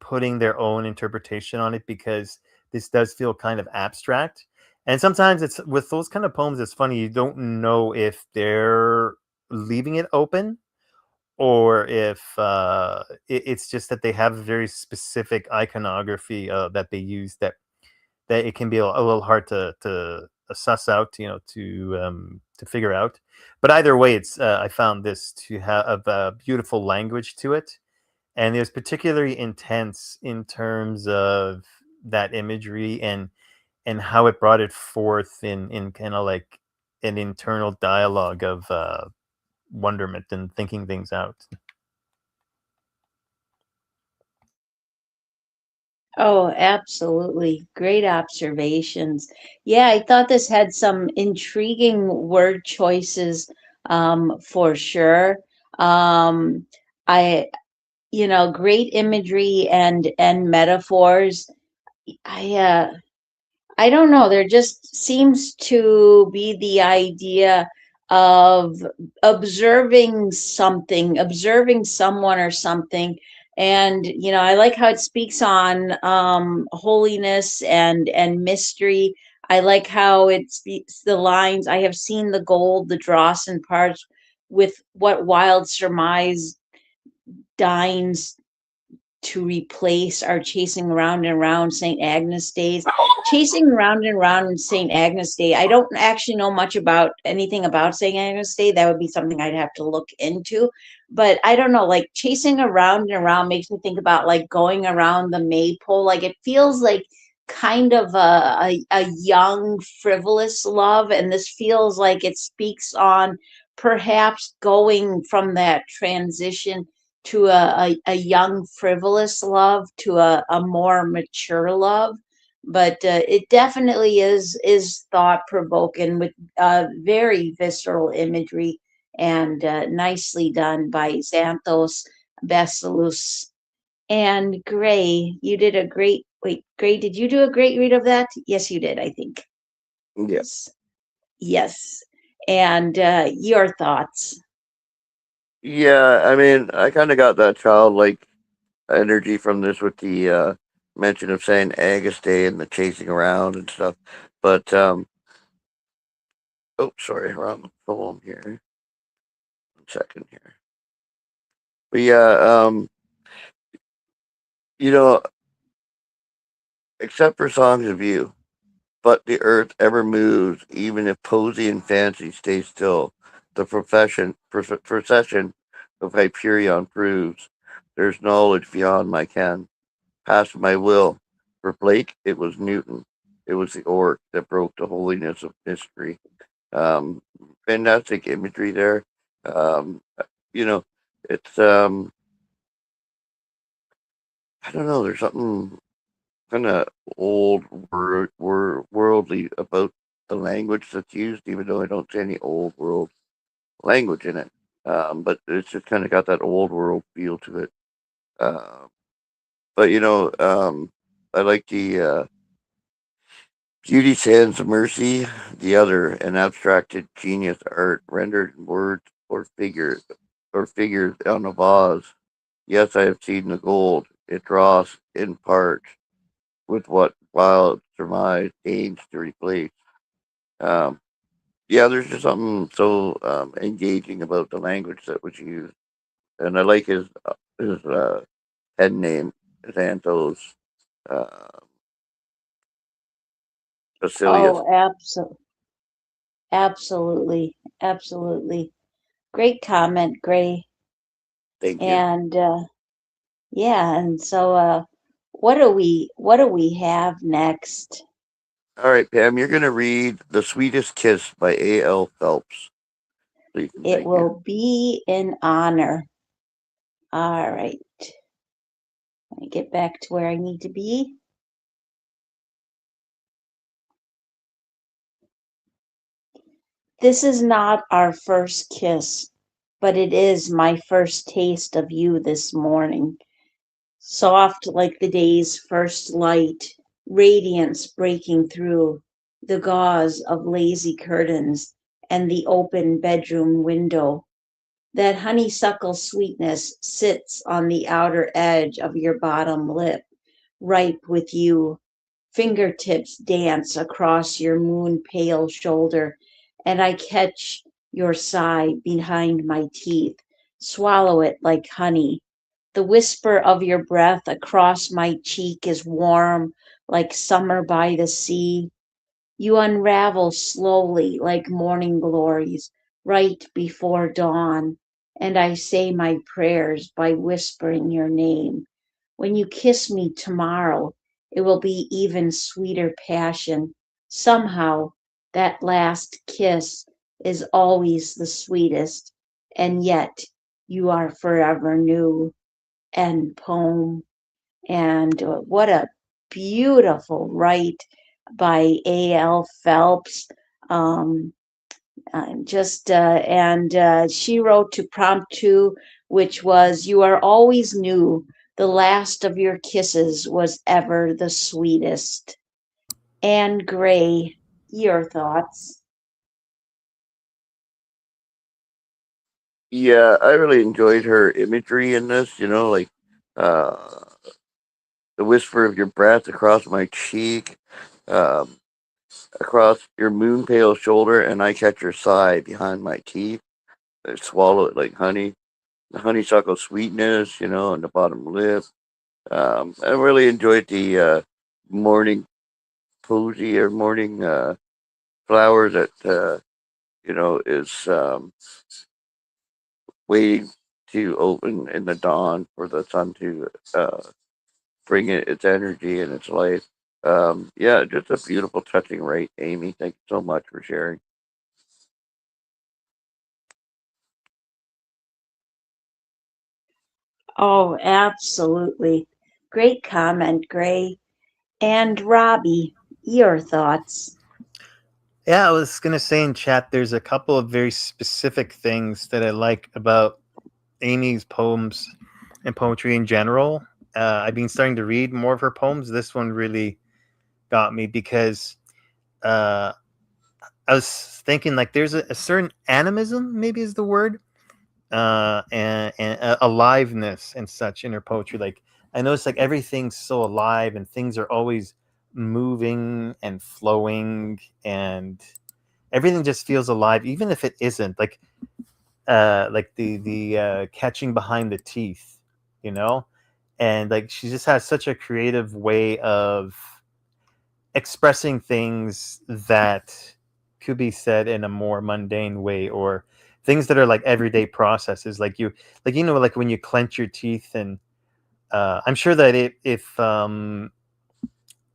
putting their own interpretation on it because this does feel kind of abstract. And sometimes it's with those kind of poems. It's funny, you don't know if they're leaving it open or if it's just that they have a very specific iconography that they use that it can be a little hard to suss out, to figure out. But either way, it's I found this to have a beautiful language to it, and it was particularly intense in terms of that imagery and how it brought it forth in kind of like an internal dialogue of wonderment and thinking things out.
Oh, absolutely. Great observations. Yeah, I thought this had some intriguing word choices, for sure. Um, I, great imagery and metaphors. I I don't know. There just seems to be the idea of observing someone or something. And, I like how it speaks on holiness and mystery. I like how it speaks the lines, I have seen the gold, the dross and parts with what wild surmise dines to replace our chasing around and around St. Agnes days. Chasing around and around St. Agnes Day. I don't actually know much about anything about St. Agnes Day. That would be something I'd have to look into. But I don't know, like chasing around and around makes me think about like going around the maypole. Like it feels like kind of a young, frivolous love. And this feels like it speaks on perhaps going from that transition to a young frivolous love to a more mature love, but it definitely is thought provoking with very visceral imagery and nicely done by Xanthos Basilus. And Gray, you did a great wait, Gray, did you do a great read of that? Yes, you did, I think.
Yeah.
Yes. Yes. And your thoughts.
Yeah, I mean, I kind of got that childlike energy from this with the mention of saying Agaste and the chasing around and stuff. But oh, sorry, wrong poem here. 1 second here. But yeah, you know, except for songs of you, but the earth ever moves, even if posy and fancy stay still. The procession of Hyperion proves there's knowledge beyond my ken, past my will. For Blake, it was Newton. It was the orc that broke the holiness of mystery. Um, Fantastic imagery there. Um, you know, it's I don't know. There's something kind of old worldly about the language that's used, even though I don't see any old world language in it. But it's just kind of got that old world feel to it. Uh, but I like the beauty sans mercy, the other, an abstracted genius art rendered in words or figures on a vase. Yes, I have seen the gold. It draws in part with what wild surmise aims to replace. Um, yeah, there's just something so engaging about the language that was used, and I like his head name, Xanthos uh, Basilius.
Oh, absolutely, absolutely. Great comment, Gray.
Thank you.
And Yeah, and so what do we have next?
All right, Pam, you're going to read The Sweetest Kiss by A.L. Phelps. So you can
It
thank you.
will be an honor. All right. Let me get back to where I need to be. This is not our first kiss, but it is my first taste of you this morning. Soft like the day's first light, radiance breaking through the gauze of lazy curtains and the open bedroom window. That honeysuckle sweetness sits on the outer edge of your bottom lip, ripe with you. Fingertips dance across your moon pale shoulder, and I catch your sigh behind my teeth, swallow it like honey. The whisper of your breath across my cheek is warm like summer by the sea. You unravel slowly like morning glories right before dawn, and I say my prayers by whispering your name. When you kiss me tomorrow, it will be even sweeter passion. Somehow, that last kiss is always the sweetest, and yet you are forever new. End poem. And what a beautiful write by A.L. Phelps. Um, she wrote to prompt two, which was, "You are always new. The last of your kisses was ever the sweetest." And Gray, your thoughts?
Yeah, I really enjoyed her imagery in this, like uh, the whisper of your breath across my cheek, um, across your moon pale shoulder, and I catch your sigh behind my teeth. I swallow it like honey. The honeysuckle sweetness, on the bottom lip. I really enjoyed the morning posy or morning flower that is waiting to open in the dawn for the sun to bring it its energy and its life. Yeah, just a beautiful, touching rate, Amy. Thank you so much for sharing.
Oh, absolutely. Great comment, Gray. And Robbie, your thoughts?
Yeah, I was gonna say in chat, there's a couple of very specific things that I like about Amy's poems and poetry in general. I've been starting to read more of her poems. This one really got me because uh, I was thinking like there's a certain animism, maybe is the word, and aliveness and such in her poetry. Like I notice like everything's so alive and things are always moving and flowing and everything just feels alive, even if it isn't. Like the catching behind the teeth, you know, and like she just has such a creative way of expressing things that could be said in a more mundane way or things that are like everyday processes like like when you clench your teeth and I'm sure that if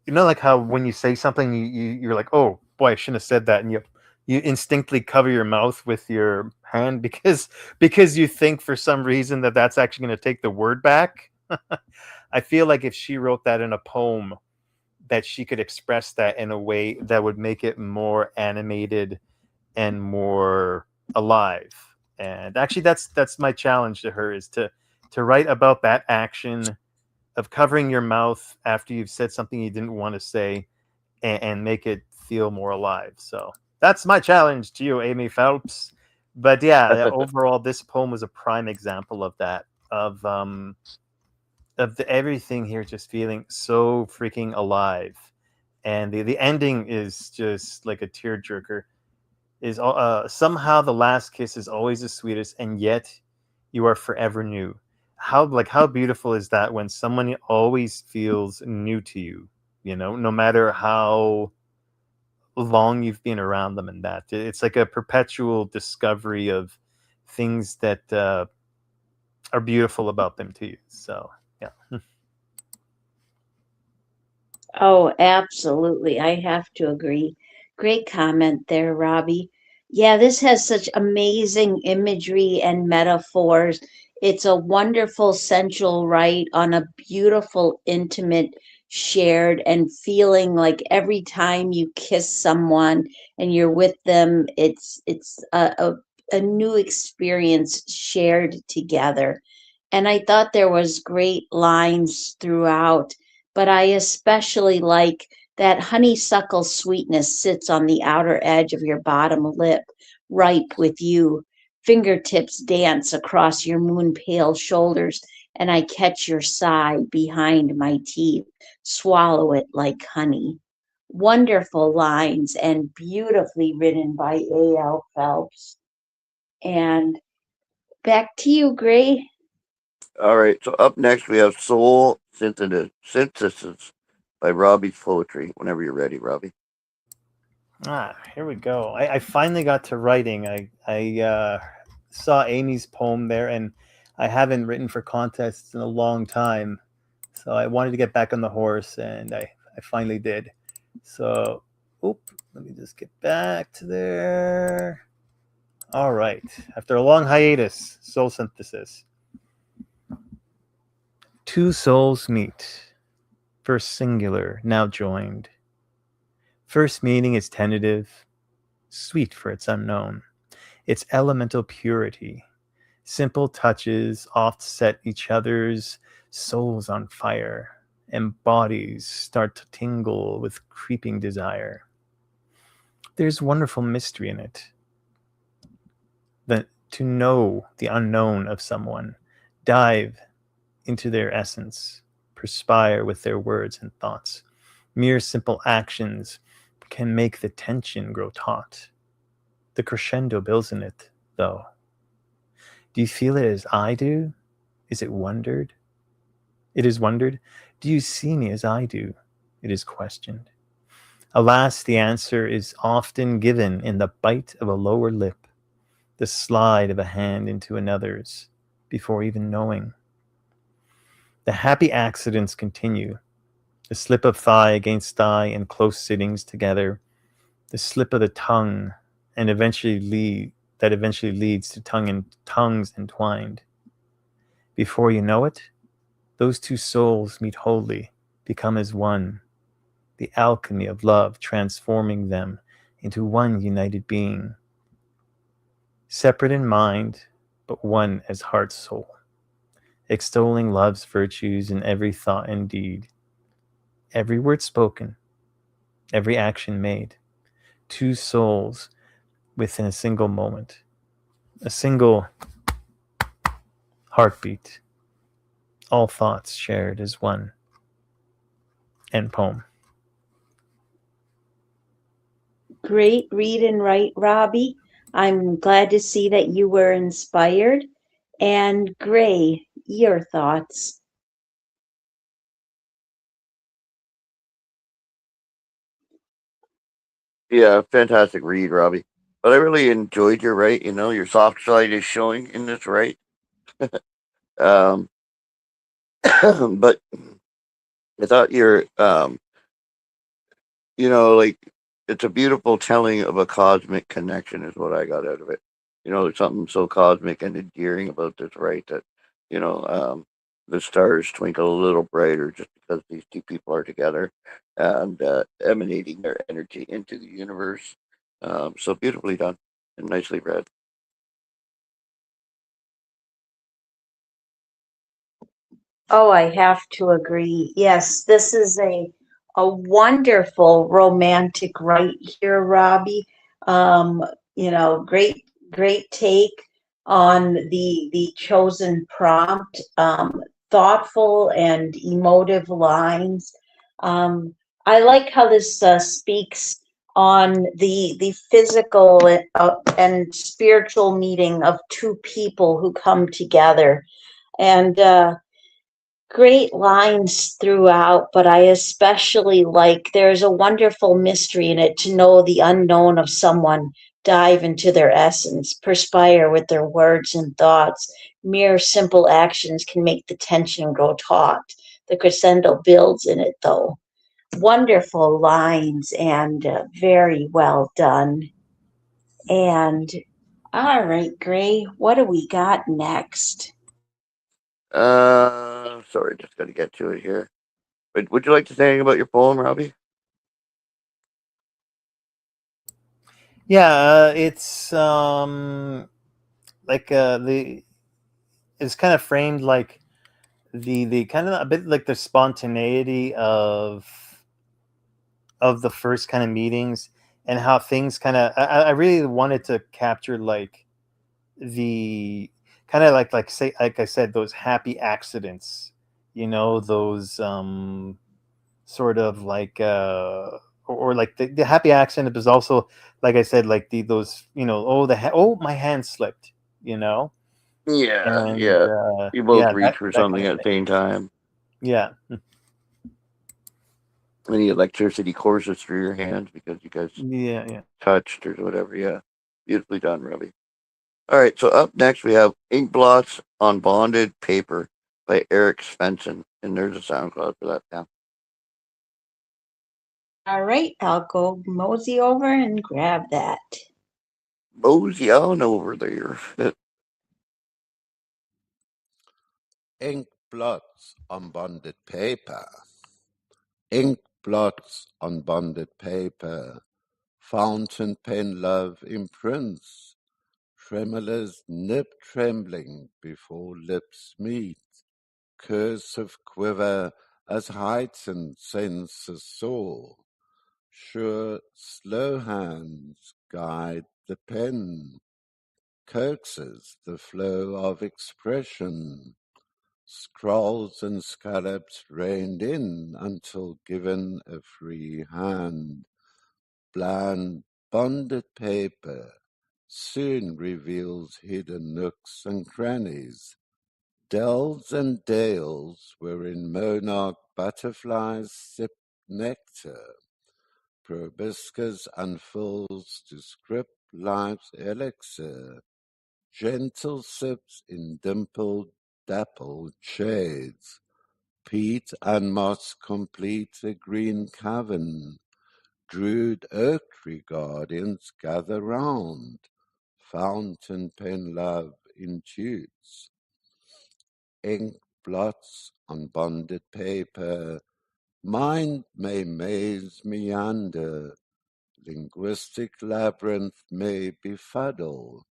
like how when you say something you're like, oh boy, I shouldn't have said that, and you instinctively cover your mouth with your hand because you think for some reason that that's actually going to take the word back. I feel like if she wrote that in a poem, that she could express that in a way that would make it more animated and more alive. And actually that's my challenge to her, is to write about that action of covering your mouth after you've said something you didn't want to say, and make it feel more alive. So that's my challenge to you, Amy Phelps. But yeah, overall this poem was a prime example of that, of everything here just feeling so freaking alive. And the ending is just like a tearjerker. Is somehow the last kiss is always the sweetest, and yet you are forever new. How beautiful is that when someone always feels new to you? No matter how long you've been around them, and that it's like a perpetual discovery of things that are beautiful about them to you. So yeah.
Oh, absolutely. I have to agree. Great comment there, Robbie. Yeah, this has such amazing imagery and metaphors. It's a wonderful sensual rite on a beautiful, intimate, shared, and feeling like every time you kiss someone and you're with them, it's a new experience shared together. And I thought there was great lines throughout, but I especially like that honeysuckle sweetness sits on the outer edge of your bottom lip, ripe with you. Fingertips dance across your moon pale shoulders, and I catch your sigh behind my teeth, swallow it like honey. Wonderful lines and beautifully written by A.L. Phelps. And back to you, Gray.
All right, so up next we have Soul Synthesis by Robbie's Poetry. Whenever you're ready, Robbie.
Here we go. I finally got to writing. I saw Amy's poem there, and I haven't written for contests in a long time. So I wanted to get back on the horse, and I finally did. So, let me just get back to there. All right. After a long hiatus, soul synthesis. Two souls meet, first singular, now joined. First meeting is tentative, sweet for its unknown, its elemental purity. Simple touches oft set each other's souls on fire, and bodies start to tingle with creeping desire. There's wonderful mystery in it. That to know the unknown of someone, dive into their essence, perspire with their words and thoughts. Mere simple actions can make the tension grow taut. The crescendo builds in it, though. Do you feel it as I do? Is it wondered? It is wondered. Do you see me as I do? It is questioned. Alas, the answer is often given in the bite of a lower lip, the slide of a hand into another's, before even knowing. The happy accidents continue. The slip of thigh against thigh in close sittings together, the slip of the tongue, and eventually leads to tongues entwined. Before you know it, those two souls meet wholly, become as one, the alchemy of love transforming them into one united being, separate in mind, but one as heart soul, extolling love's virtues in every thought and deed, every word spoken, every action made. Two souls within a single moment, a single heartbeat, all thoughts shared as one. End poem.
Great read and write, Robbie. I'm glad to see that you were inspired. And Gray, your thoughts.
Yeah, fantastic read, Robbie. But I really enjoyed your right. Your soft side is showing in this right. Um, but I thought like it's a beautiful telling of a cosmic connection is what I got out of it. There's something so cosmic and endearing about this, right? That you know, um, the stars twinkle a little brighter just because these two people are together and emanating their energy into the universe. So beautifully done and nicely read.
Oh, I have to agree. Yes, this is a wonderful romantic right here, Robbie. Um, great take on the chosen prompt. Thoughtful and emotive lines. Um, I like how this speaks on the physical and spiritual meeting of two people who come together. And great lines throughout, but I especially like there's a wonderful mystery in it to know the unknown of someone, dive into their essence, perspire with their words and thoughts. Mere simple actions can make the tension grow taut. The crescendo builds in it, though. wonderful lines and very well done. And all right, Gray, what do we got next?
Sorry, just got to get to it here. Would you like to say anything about your poem, Robbie?
Yeah, it's like it's kind of framed like the kind of a bit like the spontaneity of the first kind of meetings, and how things kind of I really wanted to capture like the kind of like say like I said, those happy accidents, those sort of like or like the happy accident is also, like I said, like those, oh, my hand slipped,
Yeah,
and
yeah. You both
yeah,
reach
that
for
that
something
kind of
at the
thing.
same time.
Yeah.
And the electricity courses through your hands because you guys
Yeah, yeah.
touched or whatever. Yeah, beautifully done, Robbie. All right, so up next we have Ink Blots on Bonded Paper by Eric Svensson, and there's a SoundCloud for that now.
All right, I'll go mosey over and grab that.
Mosey on over there.
Ink blots on bonded paper. Ink blots on bonded paper. Fountain pen love imprints. Tremulous nip trembling before lips meet. Cursive quiver as heightened senses soar. Sure, slow hands guide the pen. Coaxes the flow of expression. Scrolls and scallops reined in until given a free hand. Bland, bonded paper soon reveals hidden nooks and crannies, dells and dales wherein monarch butterflies sip nectar. Proboscis unfolds to script life's elixir, gentle sips in dimpled, dappled shades. Peat and moss complete a green cavern. Druid oak tree guardians gather round. Fountain pen love intuits. Ink blots on bonded paper. Mind may maze meander. Linguistic labyrinth may befuddle.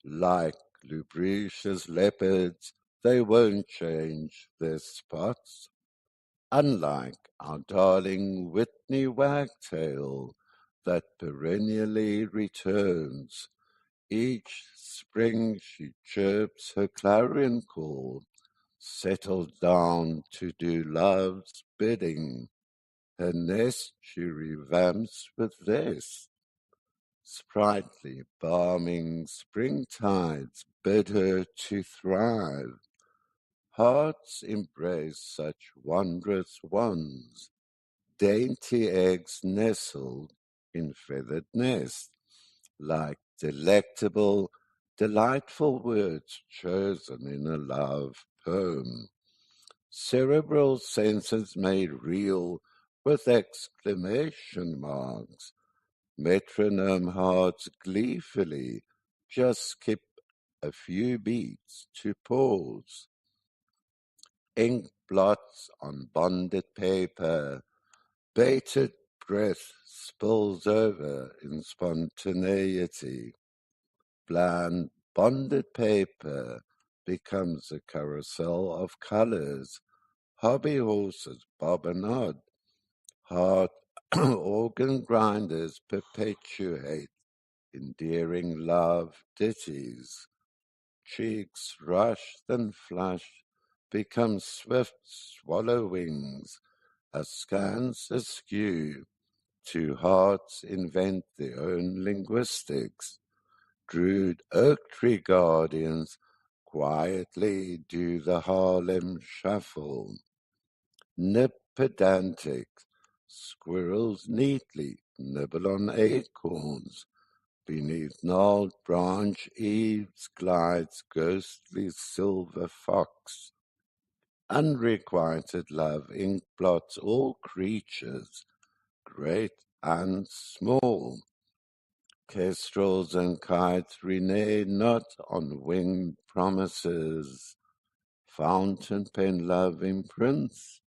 Like lubricious leopards, they won't change their spots. Unlike our darling Whitney Wagtail that perennially returns, each spring she chirps her clarion call, settles down to do love's bidding. Her nest she revamps with this. Sprightly, balming springtides bid her to thrive. Hearts embrace such wondrous ones. Dainty eggs nestled in feathered nests, like delectable, delightful words chosen in a love poem. Cerebral senses made real with exclamation marks. Metronome hearts gleefully just skip a few beats to pause. Ink blots on bonded paper, bated breath spills over in spontaneity. Bland bonded paper becomes a carousel of colors. Hobby horses bob and nod. Heart organ grinders perpetuate endearing love ditties. Cheeks rush then flush, become swift swallow wings, askance askew. Two hearts invent their own linguistics. Druid oak tree guardians quietly do the Harlem shuffle. Nip pedantic, squirrels neatly nibble on acorns. Beneath gnarled branch eaves glides ghostly silver fox. Unrequited love ink blots all creatures, great and small. Kestrels and kites renege not on winged promises. Fountain pen love imprints,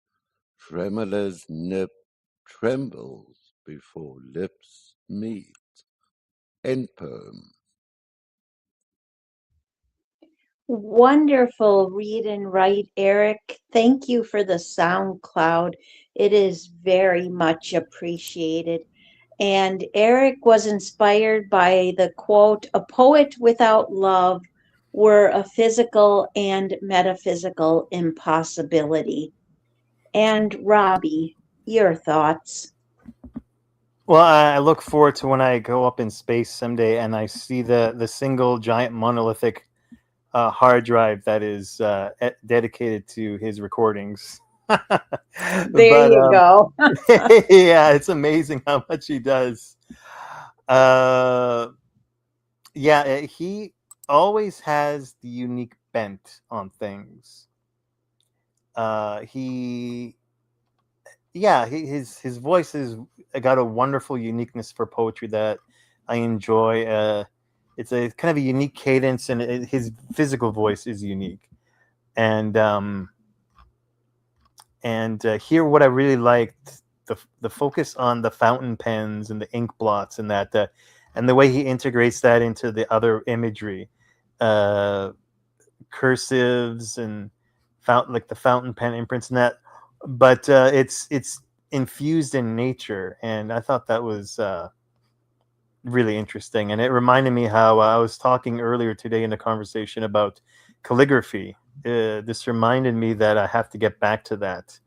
tremorless nip trembles before lips meet. End poem.
Wonderful read and write, Eric. Thank you for the SoundCloud. It is very much appreciated. And Eric was inspired by the quote, "A poet without love were a physical and metaphysical impossibility." And Robbie, your thoughts?
Well, I look forward to when I go up in space someday and I see the single giant monolithic hard drive that is dedicated to his recordings.
There
But
you go.
yeah, it's amazing how much he does. Uh, yeah, he always has the unique bent on things. He yeah, his voice has got a wonderful uniqueness for poetry that I enjoy. It's a kind of a unique cadence, and his physical voice is unique. And here, what I really liked, the focus on the fountain pens and the ink blots, and that, and the way he integrates that into the other imagery, uh, cursives and like the fountain pen imprints and that. But it's infused in nature, and I thought that was really interesting. And it reminded me how I was talking earlier today in a conversation about calligraphy. This reminded me that I have to get back to that.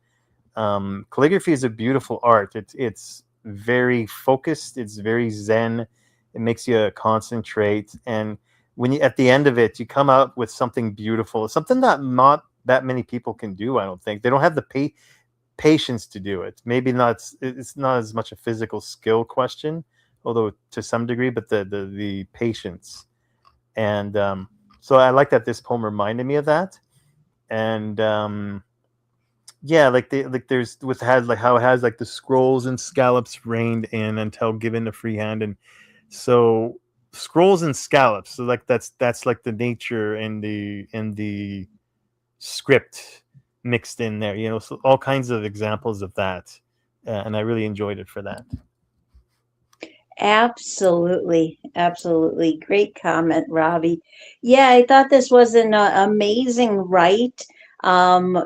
Calligraphy is a beautiful art. It's very focused. It's very zen. It makes you concentrate, and when you at the end of it, you come out with something beautiful. Something that not that many people can do. I don't think they don't have the patience to do it. Maybe not. It's not as much a physical skill question, although to some degree, but the patience. And so I like that this poem reminded me of that. And yeah, like there's with had like how it has like the scrolls and scallops reined in until given a free hand, and so scrolls and scallops. So like that's like the nature and the script mixed in there. You know, so all kinds of examples of that, and I really enjoyed it for that.
Absolutely, absolutely. Great comment, Robbie. Yeah, I thought this was an amazing write.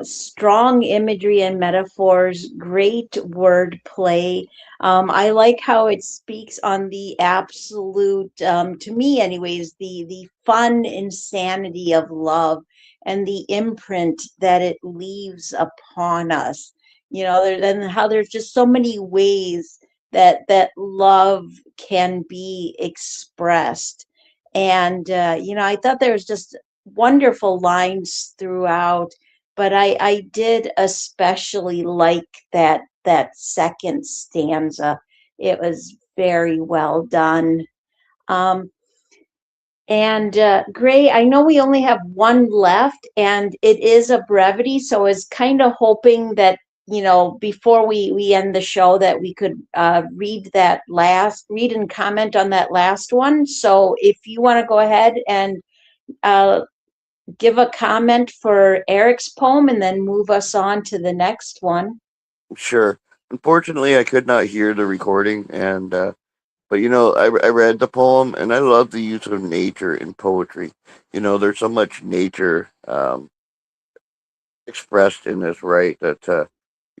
Strong imagery and metaphors, great wordplay. I like how it speaks on the absolute, to me anyways, the fun insanity of love and the imprint that it leaves upon us. You know, and how there's just so many ways that love can be expressed. And I thought there was just wonderful lines throughout, but I did especially like that second stanza. It was very well done. um, and Gray, I know we only have one left, and it is a brevity, so I was kind of hoping that, before we end the show, that we could read and comment on that last one. So if you want to go ahead and uh, give a comment for Eric's poem and then move us on to the next one.
Sure. Unfortunately, I could not hear the recording, and but I read the poem, and I love the use of nature in poetry. There's so much nature expressed in this, right? That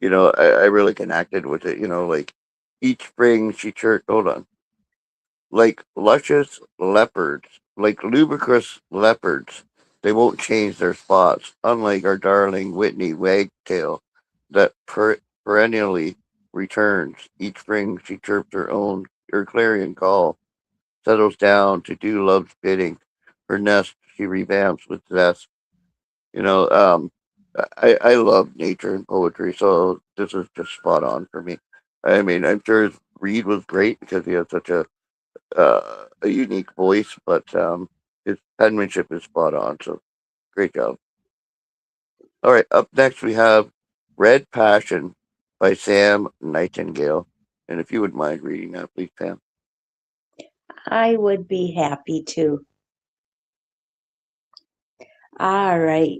I really connected with it. Like each spring she chirped. Hold on, like luscious leopards, like ludicrous leopards. They won't change their spots, unlike our darling Whitney Wagtail, that perennially returns. Each spring she chirps her clarion call, settles down to do love's bidding. Her nest she revamps with zest. You know, um, I love nature and poetry, so this is just spot on for me. I mean, I'm sure his read was great because he has such a unique voice, but his penmanship is spot on. So great job. All right, up next we have Red Passion by Sam Nightingale. And if you would mind reading that, please, Pam.
I would be happy to. All right.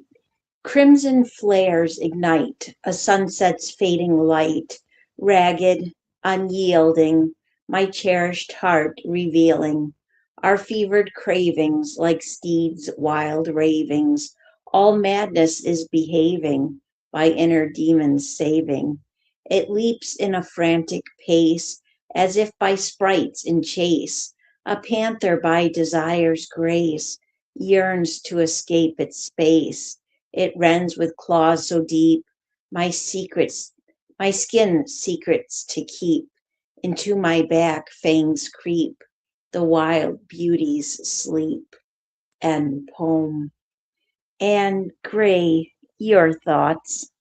Crimson flares ignite, a sunset's fading light, ragged, unyielding, my cherished heart revealing. Our fevered cravings, like steeds' wild ravings, all madness is behaving, by inner demons saving. It leaps in a frantic pace, as if by sprites in chase. A panther by desire's grace yearns to escape its space. It rends with claws so deep, my secrets, my skin secrets to keep. Into my back fangs creep, the wild beauties sleep. End poem. And Gray, your thoughts?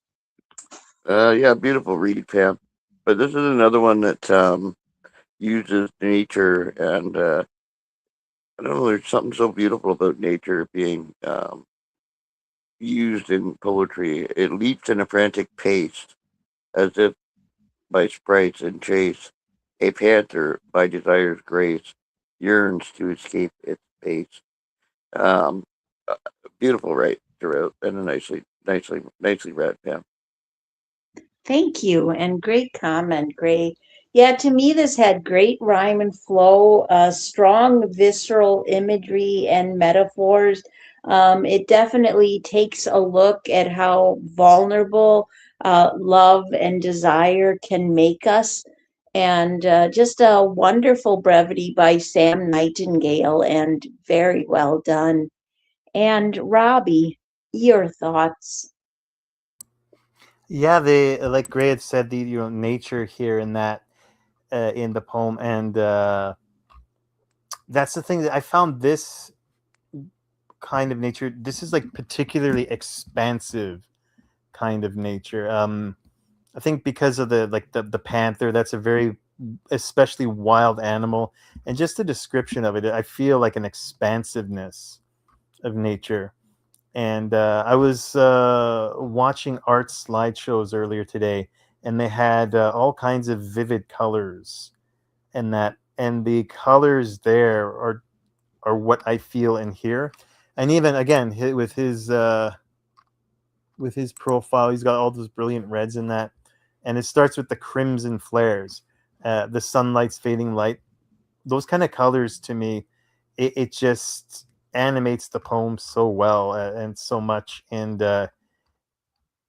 Yeah, beautiful read, Pam. But this is another one that uses nature, and I don't know. There's something so beautiful about nature being used in poetry. It leaps in a frantic pace, as if by sprites in chase. A panther, by desire's grace, yearns to escape its pace. Um, uh, Beautiful, right throughout, and a nicely read, Pam.
Thank you, and great comment, Gray. Yeah, to me, this had great rhyme and flow, strong visceral imagery and metaphors. It definitely takes a look at how vulnerable love and desire can make us. And just a wonderful brevity by Sam Nightingale, and very well done. And Robbie, your thoughts?
Yeah, they like Gray had said, the nature here in that in the poem, and that's the thing that I found this kind of nature. This is like particularly expansive kind of nature. I think because of the panther, that's a very especially wild animal, and just the description of it, I feel like an expansiveness of nature. And I was watching art slideshows earlier today, and they had all kinds of vivid colors, and the colors there are what I feel and hear. And even again, with his profile, he's got all those brilliant reds in that, and it starts with the crimson flares, the sunlight's fading light. Those kind of colors to me, it just animates the poem so well, and so much. And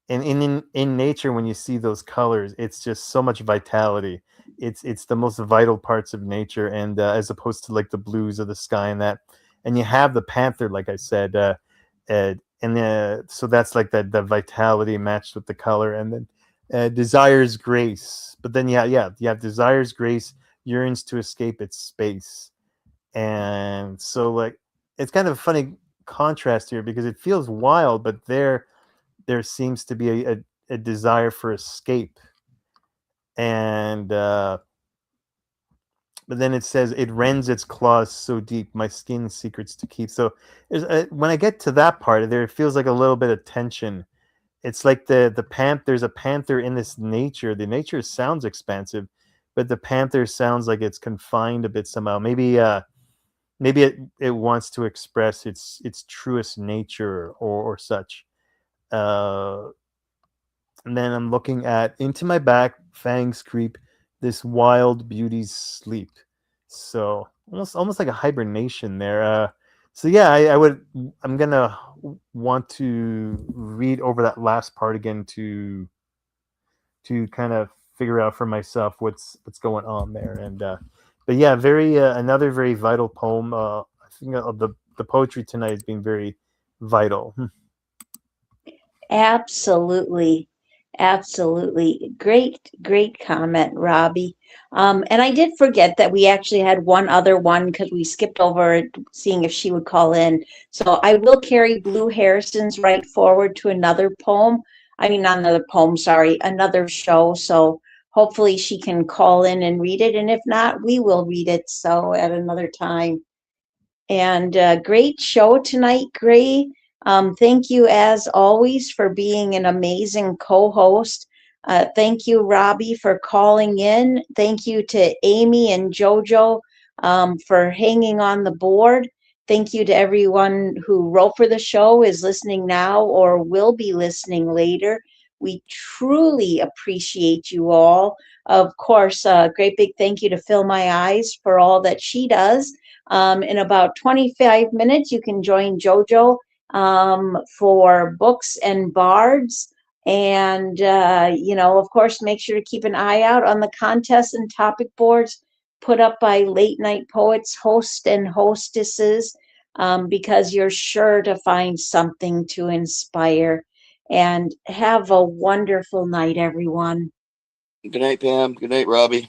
in nature, when you see those colors, it's just so much vitality. It's the most vital parts of nature, and as opposed to like the blues of the sky and that. And you have the panther, like I said, and so that's like that the vitality matched with the color, and then desires grace. But then you have desires grace, yearns to escape its space. And so like it's kind of a funny contrast here, because it feels wild, but there seems to be a desire for escape. And but then it says, it rends its claws so deep, my skin secrets to keep. So when I get to that part there, it feels like a little bit of tension. It's like there's a panther in this nature. The nature sounds expansive, but the panther sounds like it's confined a bit somehow. Maybe it wants to express its truest nature, or such. uh And then I'm looking at, into my back, fangs creep, this wild beauty's sleep. So almost like a hibernation there. So yeah, I'm gonna want to read over that last part again to kind of figure out for myself what's going on there. And but yeah, very another very vital poem. I think the poetry tonight has been very vital.
Absolutely. Absolutely. Great comment, Robbie. And I did forget that we actually had one other one because we skipped over it, seeing if she would call in. So I will carry Blue Harrison's right forward to another poem. I mean, not another poem, sorry, another show. So hopefully she can call in and read it. And if not, we will read it. So at another time. And great show tonight, Gray. Thank you, as always, for being an amazing co-host. Thank you, Robbie, for calling in. Thank you to Amy and JoJo for hanging on the board. Thank you to everyone who wrote for the show, is listening now, or will be listening later. We truly appreciate you all. Of course, a great big thank you to Fill My Eyes for all that she does. In about 25 minutes, you can join JoJo for books and bards. And, of course, make sure to keep an eye out on the contests and topic boards put up by late night poets, hosts, and hostesses, because you're sure to find something to inspire. And have a wonderful night, everyone.
Good night, Pam. Good night, Robbie.